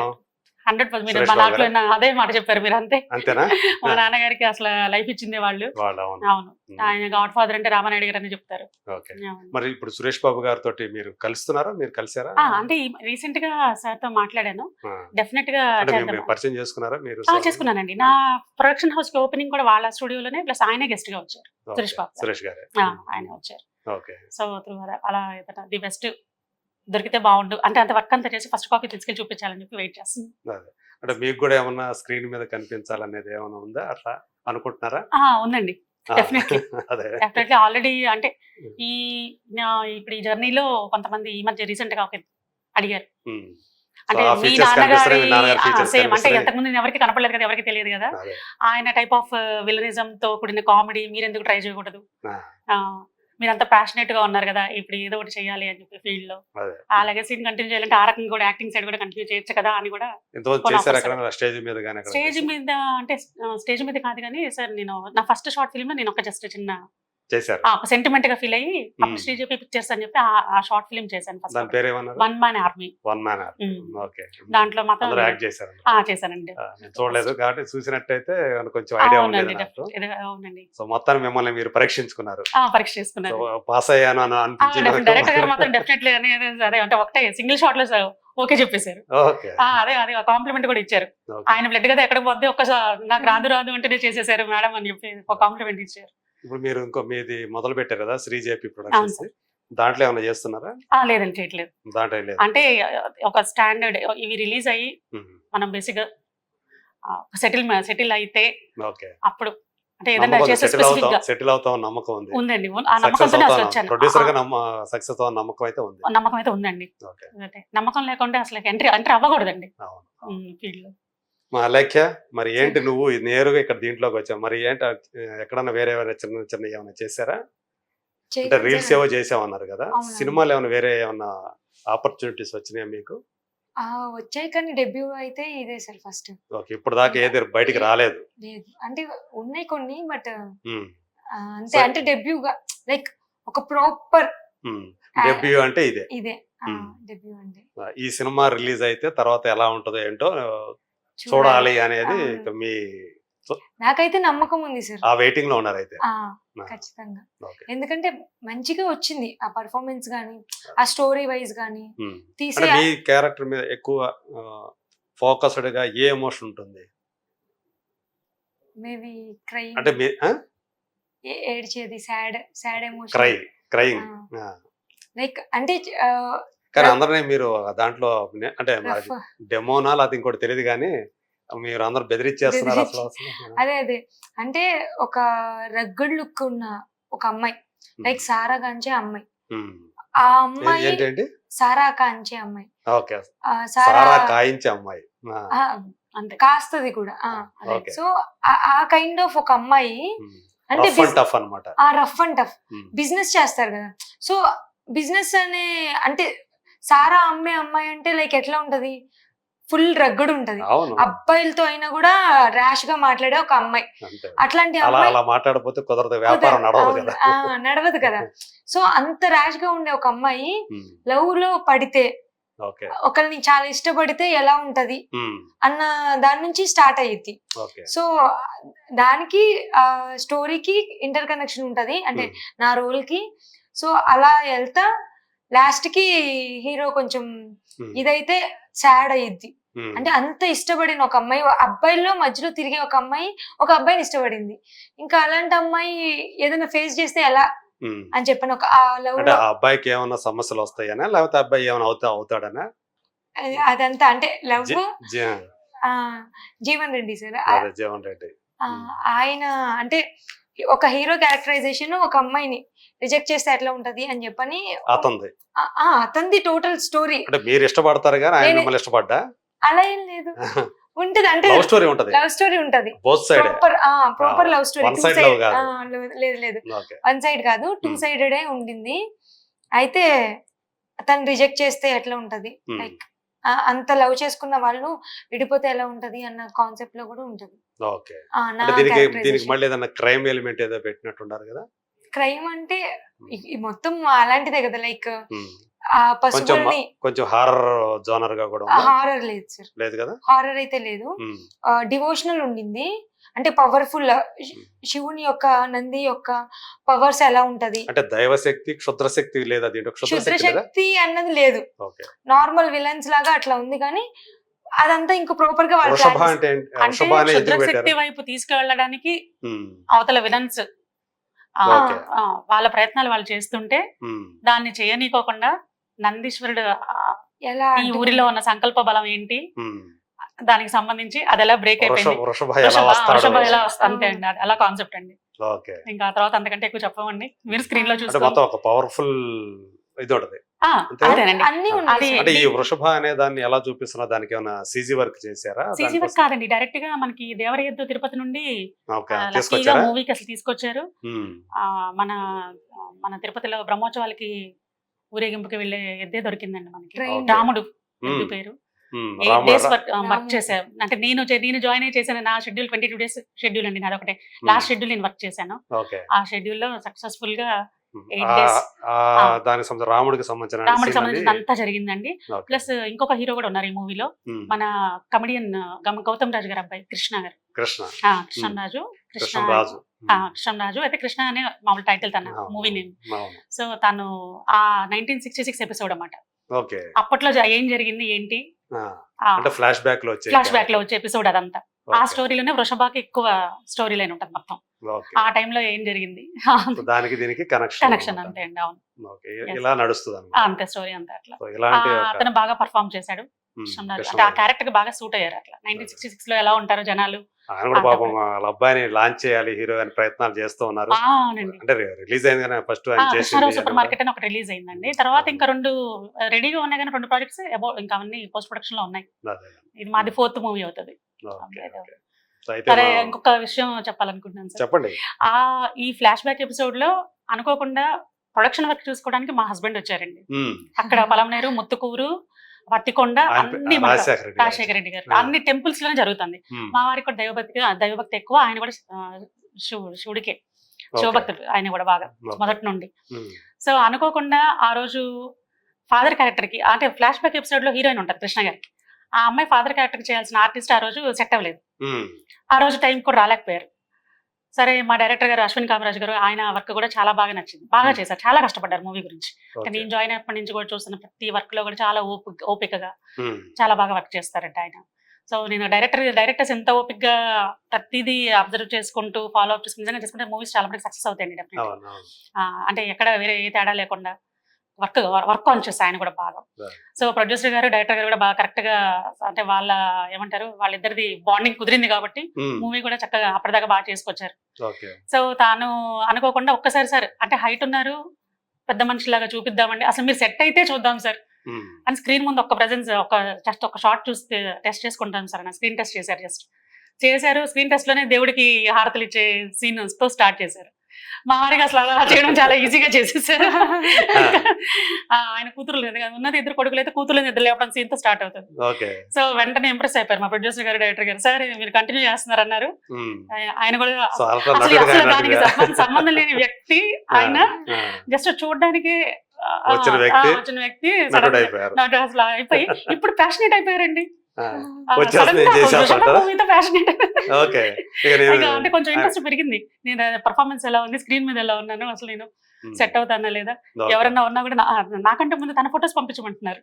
100% మీరు మా దాంట్లో అదే మాట చెప్పారు మీరు. అంతేనా? మా నాన్నగారికి అసలు లైఫ్ ఇచ్చింది వాళ్ళు. అవును, ఆయన గాడ్ ఫాదర్ అంటే రామానాయుడు గారు అని చెప్తారు. మరి ఇప్పుడు సురేష్ బాబు గారితో మీరు కలుస్తున్నారా, మీరు కలిసారా? అంటే రీసెంట్ గా సార్ తో మాట్లాడాను. డెఫినెట్ గా పరిచయం చేసుకున్నారా మీరు? చేసుకున్నానండి. నా ప్రొడక్షన్ హౌస్ కి ఓపెనింగ్ కూడా వాళ్ళ స్టూడియోలోనే, ప్లస్ ఆయనే గెస్ట్ గా వచ్చారు. సురేష్ గారు ఆయన వచ్చారు. సో అలా ది బెస్ట్ దొరికితే బాగుండు అంటే అంత వర్క్ అంతా చేసి ఫస్ట్ కాపీ తీసుకెళ్ళి చూపించాలని చెప్పి వెయిట్ చేస్తుంది. అంటే మీకు కూడా ఏమన్నా స్క్రీన్ మీద కనిపించాలనేది ఏమైనా ఉందా, అట్లా అనుకుంటున్నారా? ఉందండి, డెఫినెట్లీ ఆల్రెడీ. అంటే ఇప్పుడు ఈ జర్నీలో కొంతమంది ఈ మధ్య రీసెంట్ గా అడిగారు, అంటే మీ నాన్నగారి సేమ్ అంటే ఇంతకుముందు ఎవరికి కనపడలేదు కదా, ఎవరికి తెలియదు కదా, ఆయన టైప్ ఆఫ్ విలనిజం తో కూడిన కామెడీ మీరు ఎందుకు ట్రై చేయకూడదు, మీరంతా ప్యాషనేట్ గా ఉన్నారు కదా, ఇప్పుడు ఏదో ఒకటి చేయాలి అని చెప్పి ఫీల్డ్ లో ఆ లెగసీని కంటిన్యూ చేయాలంటే ఆ రకంగా కూడా యాక్టింగ్ సైడ్ కూడా కంటిన్యూ చేయొచ్చు కదా అని కూడా. స్టేజ్ మీద అంటే స్టేజ్ మీద కాదు కానీ సార్, నేను నా ఫస్ట్ షార్ట్ ఫిల్మ్ లో నేను ఒక జస్ట్ చిన్న చేశారు. ఒక సెంటిమెంట్ గా ఫీల్ అయ్యి అప్పుడు మ్మ్. శ్రీజేపీ పిక్చర్స్ అని చెప్పి ఆ షార్ట్ ఫిలిం చేశాను దాని ఫస్ట్. పేరేమన్నారు? 1 Man Army. 1 Man Army. Okay. దాంట్లో మాత్రం అందరూ యాక్ట్ చేశారు. చేశానండి. నేను చూడలేదు కాబట్టి చూసినట్టయితే మనకు కొంచెం ఐడియా ఉండేది అవునండి, నాకు. అవునండి. సో మొత్తాన్ని మిమ్మల్ని మీరు పరీక్షించుకున్నారు. పరీక్ష చేసుకున్నాను. పాస్ అయ్యాను అని అనిపించింది. డైరెక్టర్ గారు మాత్రం డెఫినెట్లీ అదే అంటే ఒకటే సింగిల్ షాట్ లో ఓకే చెప్పేశారు. ఓకే. అదే కాంప్లిమెంట్ కూడా ఇచ్చారు. ఆయన బ్లడ్ కదా ఎక్కడికి పోతే ఒక్కసారి నాకు రాదు అంటేనే చేసేసారు మేడం అని చెప్పి ఒక కాంప్లిమెంట్ ఇచ్చారు. ఇప్పుడు మీరు ఇంకో మీది మొదలు పెట్టారు కదా శ్రీజేపీ ప్రొడక్షన్స్, దాంట్లో ఏమైనా చేస్తున్నారా? లేదండి, చేయట్లేదు. దాంట్లో లేదు. అంటే ఒక స్టాండర్డ్ ఇవి రిలీజ్ అయ్యి మనం బేసిక్ గా సెటిల్ అయితే ఓకే. అప్పుడు అంటే ఏదైనా చేసే స్పెసిఫిక్ గా సెటిల్ అవుతాం నమ్మకం ఉంది. ఉందండి. ఆ నమ్మకంతోనే అసలు వచ్చాను. ప్రొడ్యూసర్ గా సక్సెస్ అవుతాం నమ్మకం అయితే ఉంది. నమ్మకం అయితే ఉందండి. ఓకే. నమ్మకం లేకుంటే అసలు ఎంట్రీ అవ్వకూడదండి ఫీల్డ్ లో. మా అలేఖ్య, మరి ఏంటి నువ్వు నేరుగా ఇక్కడ దీంట్లోకి వచ్చావు, మరి ఏంటి ఎక్కడన్నా వేరే చిన్న చిన్న ఏమైనా చేశారా? అంటే రీల్స్ ఏవో చేసామన్నారు కదా, సినిమాలు ఏమైనా వేరే ఏమన్నా ఆపర్చునిటీస్ వచ్చినాయా మీకు? వచ్చాయి కానీ డెబ్యూ అయితే ఇదే సార్ ఫస్ట్. ఓకే. ఇప్పుడు దాకా ఏది బయటికి రాలేదు? లేదు, అంటే ఉన్నాయి కొన్ని, బట్ అంతే. అంటే డెబ్యూగా లైక్ ఒక ప్రాపర్ డెబ్యూ అంటే ఇదే డెబ్యూ అంటే. ఈ సినిమా రిలీజ్ అయితే తర్వాత ఎలా ఉంటుందో ఏంటో చూడాలి అనేది మీ నాకైతే నమ్మకం ఉంది సార్. ఆ వెయిటింగ్ లో ఉన్నారు అయితే? ఖచ్చితంగా. ఎందుకంటే మంచిగా వచ్చింది ఆ పర్ఫార్మెన్స్ గానీ, ఆ స్టోరీ వైజ్ గానీ తీసే. మీ క్యారెక్టర్ మీద ఎక్కువ ఫోకస్డ్ గా ఏ ఎమోషన్ ఉంటుంది? Maybe crime. అంటే ఏడ్చేది, సాడ్ ఎమోషన్, క్రైయింగ్. లైక్ అంటే కానీ అందరినీ మీరు దాంట్లో అంటే డెమోనా అది ఇంకోటి తెలియదు కానీ మీరు అందరు బెదిరించేస్తున్నారు అసలు. అదే అంటే ఒక రగ్గడ్ లుక్ ఉన్న ఒక అమ్మాయి, లైక్ సారా కాంచే అమ్మాయి. ఆ అమ్మాయి ఏంటండి? సారా కాంచే అమ్మాయి. ఓకే. సారా కాయించే అమ్మాయి కాస్తది కూడా. సో ఆ కైండ్ ఆఫ్ ఒక అమ్మాయి అంటే టఫ్ అన్నమాట. రఫ్ అండ్ టఫ్ బిజినెస్ చేస్తారు కదా. సో బిజినెస్ అనే అంటే సారా అమ్మే అమ్మాయి అంటే లైక్ ఎట్లా ఉంటది, ఫుల్ రగ్గడు ఉంటది. అబ్బాయిలతో అయినా కూడా ర్యాష్ గా మాట్లాడే ఒక అమ్మాయి. అట్లాంటి అమ్మాయి మాట్లాడకపోతే కుదరదు, వ్యాపారం నడవదు కదా. సో అంత ర్యాష్ గా ఉండే ఒక అమ్మాయి లవ్ లో పడితే, ఒకరిని చాలా ఇష్టపడితే ఎలా ఉంటది అన్న దాని నుంచి స్టార్ట్ అయ్యింది. సో దానికి స్టోరీకి ఇంటర్ కనెక్షన్ ఉంటది, అంటే నా రోల్ కి. సో అలా వెళ్తా లాస్ట్ కి హీరో కొంచెం ఇదైతే సాడ్ అయ్యిద్ది. అంటే అంత ఇష్టపడిన ఒక అమ్మాయి, అబ్బాయిల్లో మధ్యలో తిరిగే ఒక అమ్మాయి ఒక అబ్బాయిని ఇష్టపడింది. ఇంకా అలాంటి అమ్మాయి ఏదైనా ఫేస్ చేస్తే ఎలా అని చెప్పాను. ఒక అబ్బాయికి ఏమైనా సమస్యలు వస్తాయనా, లేకపోతే అబ్బాయి ఏమైనా అవుతాడనా? అదంతా అంటే లవ్. జీవన్ రెడ్డి సార్, జీవన్ రెడ్డి ఆయన అంటే ఒక హీరో క్యారెక్టరైజేషన్ ఒక అమ్మాయిని రిజెక్ట్ చేస్తే ఎట్లా ఉంటది అని చెప్పని అతనిది టోటల్ స్టోరీ. అంటే మీరు ఇష్టపడతారు కానీ ఆయన మిమ్మల్ని ఇష్టపడ్డా? అలా ఏం లేదు, ఉంటది. అంటే లవ్ స్టోరీ ఉంటది, ప్రాపర్ లవ్ స్టోరీ. లేదు వన్ సైడ్ కాదు, 2 సైడెడ్ ఉండింది. అయితే తను రిజెక్ట్ చేస్తే ఎట్లా ఉంటది, లైక్ అంత లవ్ చేసుకున్న వాళ్ళు విడిపోతే ఎలా ఉంటది అన్న కాన్సెప్ట్ లో కూడా ఉంటది. క్రైమ్ ఎలిమెంట్ ఏదో పెట్టినట్టున్నారు కదా. క్రైమ్ అంటే మొత్తం అలాంటిదే కదా, లైక్ కొంచెం హారర్ జోనర్ గా కూడా. హారర్ లేదు సార్, లేదు కదా, హారర్ అయితే లేదు. డివోషనల్ ఉండింది, అంటే పవర్ఫుల్ శివుని యొక్క, నంది యొక్క పవర్స్ ఎలా ఉంటది, అంటే దైవశక్తి క్షుద్రశక్తి లేదా, క్షుద్రశక్తి అన్నది లేదు. నార్మల్ విలన్స్ లాగా అట్లా ఉంది, కానీ అదంతా ఇంకా ప్రాపర్ గా క్షుద్రశక్తి వైపు తీసుకువెళ్ళడానికి అవతల విలన్స్ వాళ్ళ ప్రయత్నాలు వాళ్ళు చేస్తుంటే దాన్ని చేయనీకోకుండా నందీశ్వరుడు ఎలా, ఈ ఊరిలో ఉన్న సంకల్ప బలం ఏంటి దానికి సంబంధించి అది ఎలా బ్రేక్ అయిపోయింది, వృషభ ఎలా వస్తా, అంతే అండి, అలా కాన్సెప్ట్ అండి. ఇంకా తర్వాత అంతకంటే ఎక్కువ చెప్పమండి, మీరు స్క్రీన్ లో చూస్తే ఒక పవర్ఫుల్ ఇది ఉంటది. అంటే ఈ వృషభ అనే దాన్ని ఎలా చూపిస్తున్నా, దానికి ఏమైనా సీజీ వర్క్ చేశారా? సీజీ వర్క్ కాదండి, డైరెక్ట్ గా మనకి దేవరయద్దు తిరుపతి నుండి మూవీకి అసలు తీసుకొచ్చారు. మన మన తిరుపతిలో బ్రహ్మోత్సవాలకి ఊరేగింపుకి వెళ్లే ఎద్దే దొరికిందండి మనకి, రాముడు ఎద్దు పేరు. 8 రాముడు డేస్ వర్క్ రాముడు. చేశాను. అంటే నేను జాయిన్ అయ్యి చేశాను. నా షెడ్యూల్ 22 డేస్ షెడ్యూల్ అండి నాదొకటే. లాస్ట్ షెడ్యూల్ నేను వర్క్ చేశాను. ఓకే ఆ షెడ్యూల్లో సక్సెస్ఫుల్ గా 8 days దానికి సంబంధించిన రాముడికి సంబంధించిన రాముడికి scene సంబంధించిన అది. అంతా జరిగిందండి. ఓకే. ప్లస్ ఇంకొక హీరో కూడా ఉన్నారు ఈ మూవీలో. మన కమెడియన్ గౌతమ్ రాజు గారు అబ్బాయి కృష్ణ గారు. కృష్ణ కృష్ణరాజు కృష్ణరాజు కృష్ణరాజు అయితే కృష్ణ అనే మామూలు టైటిల్ తన మూవీ నేమ్. అవును. సో తను ఆ 1966 ఎపిసోడ్ అన్నమాట. ఓకే. అప్పట్లో ఏం జరిగింది ఏంటి అంటే ఫ్లాష్ బ్యాక్ లో వచ్చే ఫ్లాష్ బ్యాక్ లో వచ్చే ఎపిసోడ్ అదంతా. ఆ స్టోరీలోనే వృషభాకి ఎక్కువ స్టోరీ లైన్ ఉంటుంది మొత్తం. ఓకే. ఆ టైంలో ఏం జరిగింది సో దానికి దీనికి కనెక్షన్ కనెక్షన్ అంతే అండి. అవును ఓకే. ఇలా నడుస్తుంది అంతే స్టోరీ అంతే అట్లా. ఇలాంటి అతను బాగా పర్ఫామ్ చేశాడు కృష్ణరాజు. అంటే ఆ క్యారెక్టర్ కి బాగా సూట్ అయ్యారు అట్లా. 1966 లో ఎలా ఉంటారో జనాలు. ఆయన కూడా పాపం వాళ్ళ అబ్బాయిని లాంచ్ చేయాలి హీరో అని ప్రయత్నాలు చేస్తూ ఉన్నారు. అవునండి. అంటే రిలీజ్ అయింది కానీ ఫస్ట్ ఆయన కృష్ణరావు చేసింది సూపర్ మార్కెట్ అని ఒకటి రిలీజ్ అయిందండి. తర్వాత ఇంకా 2 రెడీగా ఉన్నాయి కానీ 2 ప్రాజెక్ట్స్ ఇంకా అవన్నీ పోస్ట్ ప్రొడక్షన్ లో ఉన్నాయి. అదే. ఇది మాది 4th మూవీ అవుతుంది. Okay, okay. సో అయితే సరే ఇంకొక విషయం చెప్పాలనుకుంటున్నాను సార్. చెప్పండి. ఈ ఫ్లాష్ బ్యాక్ ఎపిసోడ్ లో అనుకోకుండా ప్రొడక్షన్ వర్క్ చూసుకోవడానికి మా హస్బెండ్ వచ్చారండి. అక్కడ పలమనేరు, ముత్తుకూరు, వత్తికొండ అన్ని రాజశేఖర రెడ్డి గారు అన్ని టెంపుల్స్ లోనే జరుగుతుంది. మా వారికి కూడా దైవభక్తి ఎక్కువ. ఆయన కూడా శివుడికే శివభక్తుడు ఆయన కూడా బాగా మొదటి నుండి. సో అనుకోకుండా ఆ రోజు ఫాదర్ క్యారెక్టర్ కి అంటే ఫ్లాష్ బ్యాక్ ఎపిసోడ్ లో హీరోయిన్ ఉంటారు కృష్ణ గారికి. ఆ అమ్మాయి ఫాదర్ క్యారెక్టర్ చేయాల్సిన ఆర్టిస్ట్ ఆ రోజు సెట్ అవ్వలేదు. ఆ రోజు టైం కూడా రాలేకపోయారు. సరే మా డైరెక్టర్ గారు అశ్విన్ కామరాజ్ గారు ఆయన వర్క్ కూడా చాలా బాగా నచ్చింది. బాగా చేశారు. చాలా కష్టపడ్డారు మూవీ గురించి. నేను జాయిన్ అయినప్పటి నుంచి కూడా చూస్తున్న ప్రతి వర్క్ లో కూడా చాలా ఓపికగా చాలా బాగా వర్క్ చేస్తారంట ఆయన. సో నేను డైరెక్టర్స్ ఎంత ఓపికగా ప్రతిదీ అబ్జర్వ్ చేసుకుంటూ ఫాలో అప్ చేసుకుంటే చేసుకుంటే మూవీస్ చాలా మంది సక్సెస్ అవుతాయండి డెఫినెట్. అంటే ఎక్కడ వేరే ఏ తేడా లేకుండా వర్క్ కాన్షియస్ ఆయన కూడా బాగా. సో ప్రొడ్యూసర్ గారు డైరెక్టర్ గారు కూడా బాగా కరెక్ట్ గా అంటే వాళ్ళిద్దరిది బాండింగ్ కుదిరింది కాబట్టి మూవీ కూడా చక్కగా అప్పటిదాకా బాగా చేసుకొచ్చారు. సో తాను అనుకోకుండా ఒక్కసారి సార్ అంటే హైట్ ఉన్నారు, పెద్ద మనిషిలాగా చూపిద్దామండి, అసలు మీరు సెట్ అయితే చూద్దాం సార్ అని స్క్రీన్ ముందు ఒక ప్రెజెన్స్ జస్ట్ ఒక షార్ట్ చూస్తే టెస్ట్ చేసుకుంటాను సార్. స్క్రీన్ టెస్ట్ చేశారు. స్క్రీన్ టెస్ట్ లోనే దేవుడికి హారతలు ఇచ్చే సీన్ తో స్టార్ట్ చేశారు. మా వారికి అసలు అలా చేయడం చాలా ఈజీగా చేసేసారు. ఆయన కూతురు లేదు కదా, ఉన్నది 2 కొడుకులు అయితే కూతురు నిద్ర లేవడం సీన్ తో స్టార్ట్ అవుతుంది. సో వెంటనే ఇంప్రెస్ అయిపోయారు మా ప్రొడ్యూసర్ గారు డైరెక్టర్ గారు. సరే మీరు కంటిన్యూ చేస్తున్నారు అన్నారు. ఆయన కూడా అసలు దానికి సంబంధం లేని వ్యక్తి ఆయన జస్ట్ చూడడానికి వచ్చిన వ్యక్తి అసలు అయిపోయి ఇప్పుడు ప్యాషనేట్ అయిపోయారండి. అంటే కొంచెం ఇంట్రెస్ట్ పెరిగింది. నేను పర్ఫార్మెన్స్ ఎలా ఉంది, స్క్రీన్ మీద ఎలా ఉన్నాను, అసలు నేను సెట్ అవుతానా లేదా, ఎవరన్నా ఉన్నా కూడా నాకంటే ముందు తన ఫొటోస్ పంపించమంటున్నారు.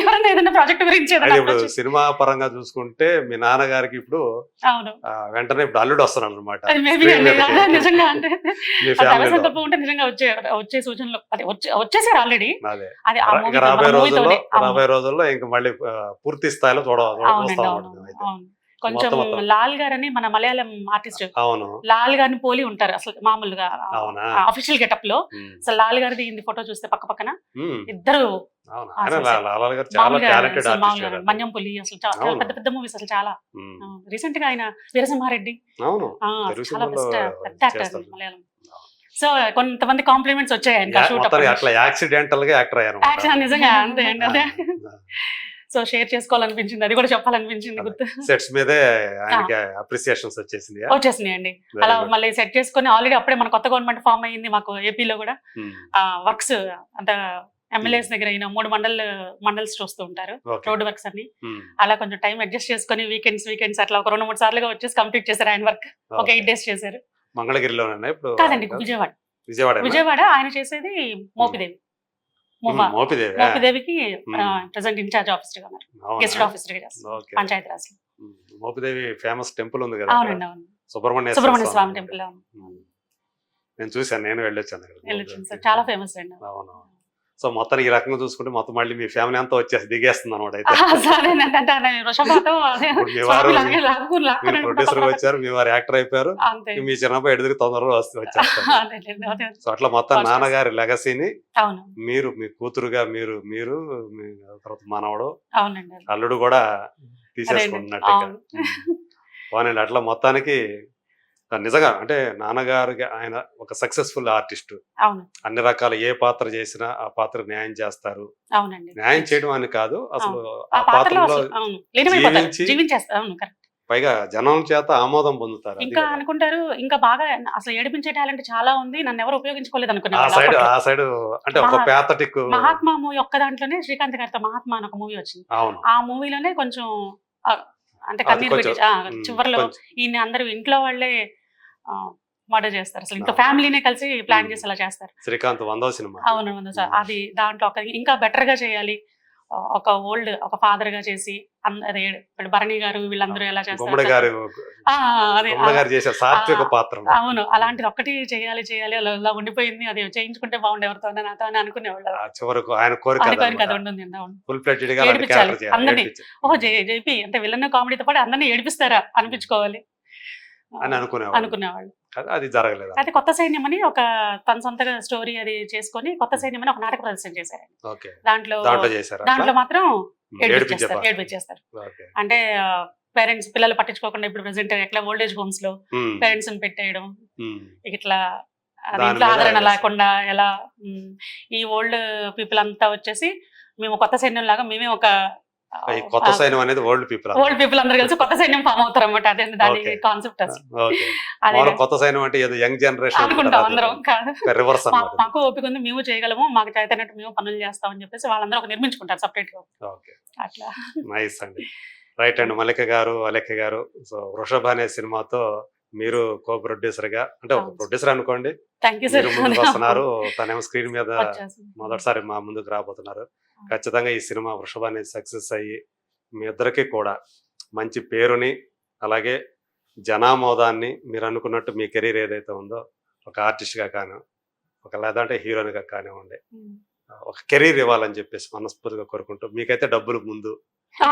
ఎవరన్నా ఏదైనా ప్రాజెక్ట్ గురించి సినిమా పరంగా చూసుకుంటే మీ నాన్నగారికి ఇప్పుడు అవును వెంటనే ఇప్పుడు అల్లుడు వస్తున్నాడు అనమాట. నిజంగా అంటే సంకల్పం ఉంటే నిజంగా వచ్చే సూచనలు వచ్చేసారు ఆల్రెడీ. అది రాబోయే రోజుల్లో ఇంకా మళ్ళీ పూర్తి స్థాయిలో కొంచెం లాల్ గారని మన మలయాళం ఆర్టిస్ట్ లాల్ గారిని పోలి ఉంటారు అసలు మామూలుగా అఫీషియల్ గెటప్ లో. అసలు లాల్ గారిది ఫోటో చూస్తే పక్కన ఇద్దరు మన్యం పులి అసలు చాలా పెద్ద పెద్ద మూవీస్ అసలు చాలా. రీసెంట్ గా ఆయన వీరసింహారెడ్డి చాలా బెస్ట్ పెద్ద యాక్టర్ మలయాళం. సో కొంతమంది కాంప్లిమెంట్స్ వచ్చాయి నిజంగా అంతే అండి. అదే సో షేర్ చేసుకోవాలనిపించింది, అది కూడా చెప్పాలనిపించింది. గుర్తు సెట్స్ మీదే అప్రిసియేషన్స్ వచ్చేసినాయండి. అలా మళ్ళీ సెట్ చేసుకుని ఆల్రెడీ అప్పుడే మన కొత్త గవర్నమెంట్ ఫామ్ అయ్యింది మాకు ఏపీలో కూడా. వర్క్స్ అంత ఎమ్మెల్యేస్ దగ్గర 3 మండల్స్ చూస్తూ ఉంటారు రోడ్ వర్క్స్ అన్ని. అలా కొంచెం టైం అడ్జస్ట్ చేసుకుని వీకెండ్స్ అట్లా ఒక 2-3 సార్లుగా వచ్చేసి కంప్లీట్ చేశారు ఆయన వర్క్. ఒక 8 days చేశారు. మంగళగిరిలో కాదండి, విజయవాడ. ఆయన చేసేది మోపిదేవికి ప్రెసెంట్ ఇన్ఛార్జ్ ఆఫీసర్ గా ఉన్నారు, గెస్ట్ ఆఫీసర్ గా పంచాయతీ రాజ్. మోపిదేవి ఫేమస్ టెంపుల్ ఉంది కదా. అవునండి అవును, సుబ్రహ్మణ్య స్వామి టెంపుల్. నేను చూసాను, నేను వెళ్ళొచ్చాను సార్, చాలా ఫేమస్ అండి. అవును. సో మొత్తం ఈ రకంగా చూసుకుంటే మొత్తం మళ్ళీ మీ ఫ్యామిలీ అంతా వచ్చేసి దిగేస్తుంది అనమాట. ప్రొడ్యూసర్ వచ్చారు, మీ వారు యాక్టర్ అయిపోయారు, మీ చిన్నప్పుడు ఎడుదికి తొందరగా వచ్చారు. సో అట్లా మొత్తం నాన్నగారి లెగసీని మీరు మీ కూతురుగా మీరు తర్వాత మనవడు అల్లుడు కూడా తీసేసుకుంటున్నట్టు. పోనండి, అట్లా మొత్తానికి నిజంగా అంటే నాన్నగారికి ఆయన ఒక సక్సెస్ఫుల్ ఆర్టిస్ట్. అవును. అన్ని రకాల ఏ పాత్ర చేసినా ఆ పాత్రకు న్యాయం చేస్తారు. అవునండి. న్యాయం చేయడం అని కాదు, అసలు ఆ ఆ పాత్రలో పాత్రలో అసలు అవును. లీనమైపోతారు. జీవించి జీవించేస్తారు. అవును. కరెక్ట్. పైగా జనం చేత ఆమోదం పొందుతారు. అది ఇంకా కదా. అనుకుంటారు ఇంకా బాగా అసలు ఏడిపించే టాలెంట్ చాలా ఉంది. నన్నెవరు ఉపయోగించుకోలేదు ఆ అనుకునేవాళ్ళు సైడ్ అప్పట్లో. ఆ సైడ్ అంటే ఒక మహా ప్యాథటిక్. మహాత్మా మూవీ ఒక్క దాంట్లోనే శ్రీకాంత్ గారితో 'మహాత్మా' అని ఒక మూవీ వచ్చింది. అవును. ఆ మూవీలోనే కొంచెం ఆహ్, అంటే అది కన్నీరు కొంచెం పెట్టి చివర్లో కొంచెం ఈయన్ని అందరూ ఇంట్లో వాళ్ళే మర్డర్ చేస్తారు. అసలు ఇంట్లో అవును. ఫ్యామిలీనే కలిసి ప్లాన్ ఉమ్. చేసి అలా చేస్తారు. శ్రీకాంత్ 100వ సినిమా. అవును. అది దాంట్లో ఇంకా బెటర్ గా చేయాలి. ఒక ఫాదర్ గా చేసి అదే ఇప్పుడు భరణి గారు వీళ్ళందరూ ఎలా గుమ్మడి చేస్తారు. గారు అదే గుమ్మడి గారు చేసే సాత్విక పాత్ర. అవును. అలాంటిది ఒక్కటి చేయాలి అలా ఉండిపోయింది. అది చేయించుకుంటే బాగుండే ఎవరితో నాతో అని అనుకునేవాళ్ళు. ఆ చివరకు ఆయన కోరిక అది ఉండింది. అవును. ఫుల్ ఫ్లెడ్జ్డ్ గా అలాంటి ఏడిపించాలి క్యారెక్టర్ చేయాలి. అందరినీ. ఏడిపించాలి. ఓహో జేపీ అంటే విలన్ కామెడీతో పాటు అందరినీ ఏడిపిస్తారా అనిపించుకోవాలి అని అనుకునేవాళ్ళు. అనుకునేవాళ్ళు. అది జరగలేదు. అయితే కొత్త సైన్యం అని ఒక తన సొంతగా స్టోరీ అది చేసుకొని కొత్త సైన్యం అని ఒక నాటక ప్రదర్శన చేశారు. ఓకే. దాంట్లో చేశారు. దాంట్లో మాత్రం ఏడిపించే పాత్ర. ఏడిపించేస్తారు. ఓకే. అంటే పేరెంట్స్ పిల్లలు పట్టించుకోకుండా ఇప్పుడు ప్రెసెంట్ ఎట్లా ఓల్డ్ ఏజ్ హోమ్స్ లో పేరెంట్స్ ని పెట్టేయడం ఇట్లా అది దాని ఇంట్లో మీద ఆదరణ చేస్తారు. లేకుండా ఎలా ఈ ఓల్డ్ పీపుల్ అంతా వచ్చేసి మేము కొత్త సైన్యం లాగా మేమే ఒక ఈ కొత్త సైన్యం అనేది ఓల్డ్ పీపుల్. ఓల్డ్ పీపుల్ అందరూ కలిసి కొత్త సైన్యం ఫామ్ అవుతారు అన్నమాట. అదే దాని ఓకే. కాన్సెప్ట్ అసలు. ఓకే. అదే మామూలు కొత్త సైన్యం అంటే ఏదో యంగ్ జనరేషన్ అనుకుంటాం అందరం కాదు. రివర్స్ అన్నమాట. మాకు ఓపిక ఉంది, మేము చేయగలము, మాకు చేతనట్టు మేము పనులు చేస్తామని చెప్పేసి వాళ్ళందరూ ఒక నిర్మించుకుంటారు సపరేట్ గా. ఓకే. అట్లా నైస్ అండి. రైట్ అండి. మల్లిక గారు, అలేఖ్య గారు, సో వృషభ అనే సినిమాతో మీరు కో ప్రొడ్యూసర్ గా అంటే ఒక అవును. ప్రొడ్యూసర్ అనుకోండి. Thank you sir. మీరు ముందుకు వస్తున్నారు. తనేమో స్క్రీన్ మీద మొదటిసారి మా ముందుకు రాబోతున్నారు. ఖచ్చితంగా ఈ సినిమా వృషభ అనేది సక్సెస్ అయ్యి మీ ఇద్దరికి కూడా మంచి పేరుని అలాగే జనామోదాన్ని మీరు అనుకున్నట్టు మీ కెరీర్ ఏదైతే ఉందో ఒక ఆర్టిస్ట్గా కానీ ఒక లేదంటే హీరోయిన్గా కానివ్వండి ఒక కెరీర్ ఇవ్వాలని చెప్పేసి మనస్ఫూర్తిగా కోరుకుంటూ మీకైతే డబ్బులు ముందు ఆ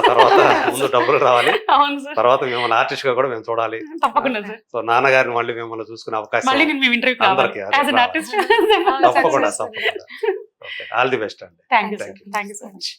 తర్వాత ముందు డబ్బులు రావాలి. తర్వాత మిమ్మల్ని ఆర్టిస్ట్ గా కూడా మేము చూడాలి. తప్పకుండా సార్. సో నాన్నగారిని మళ్ళీ మిమ్మల్ని చూసుకునే అవకాశం అందరికీ తప్పకుండా. ఓకే. ఆల్ ది బెస్ట్ అండి. Thank you so much.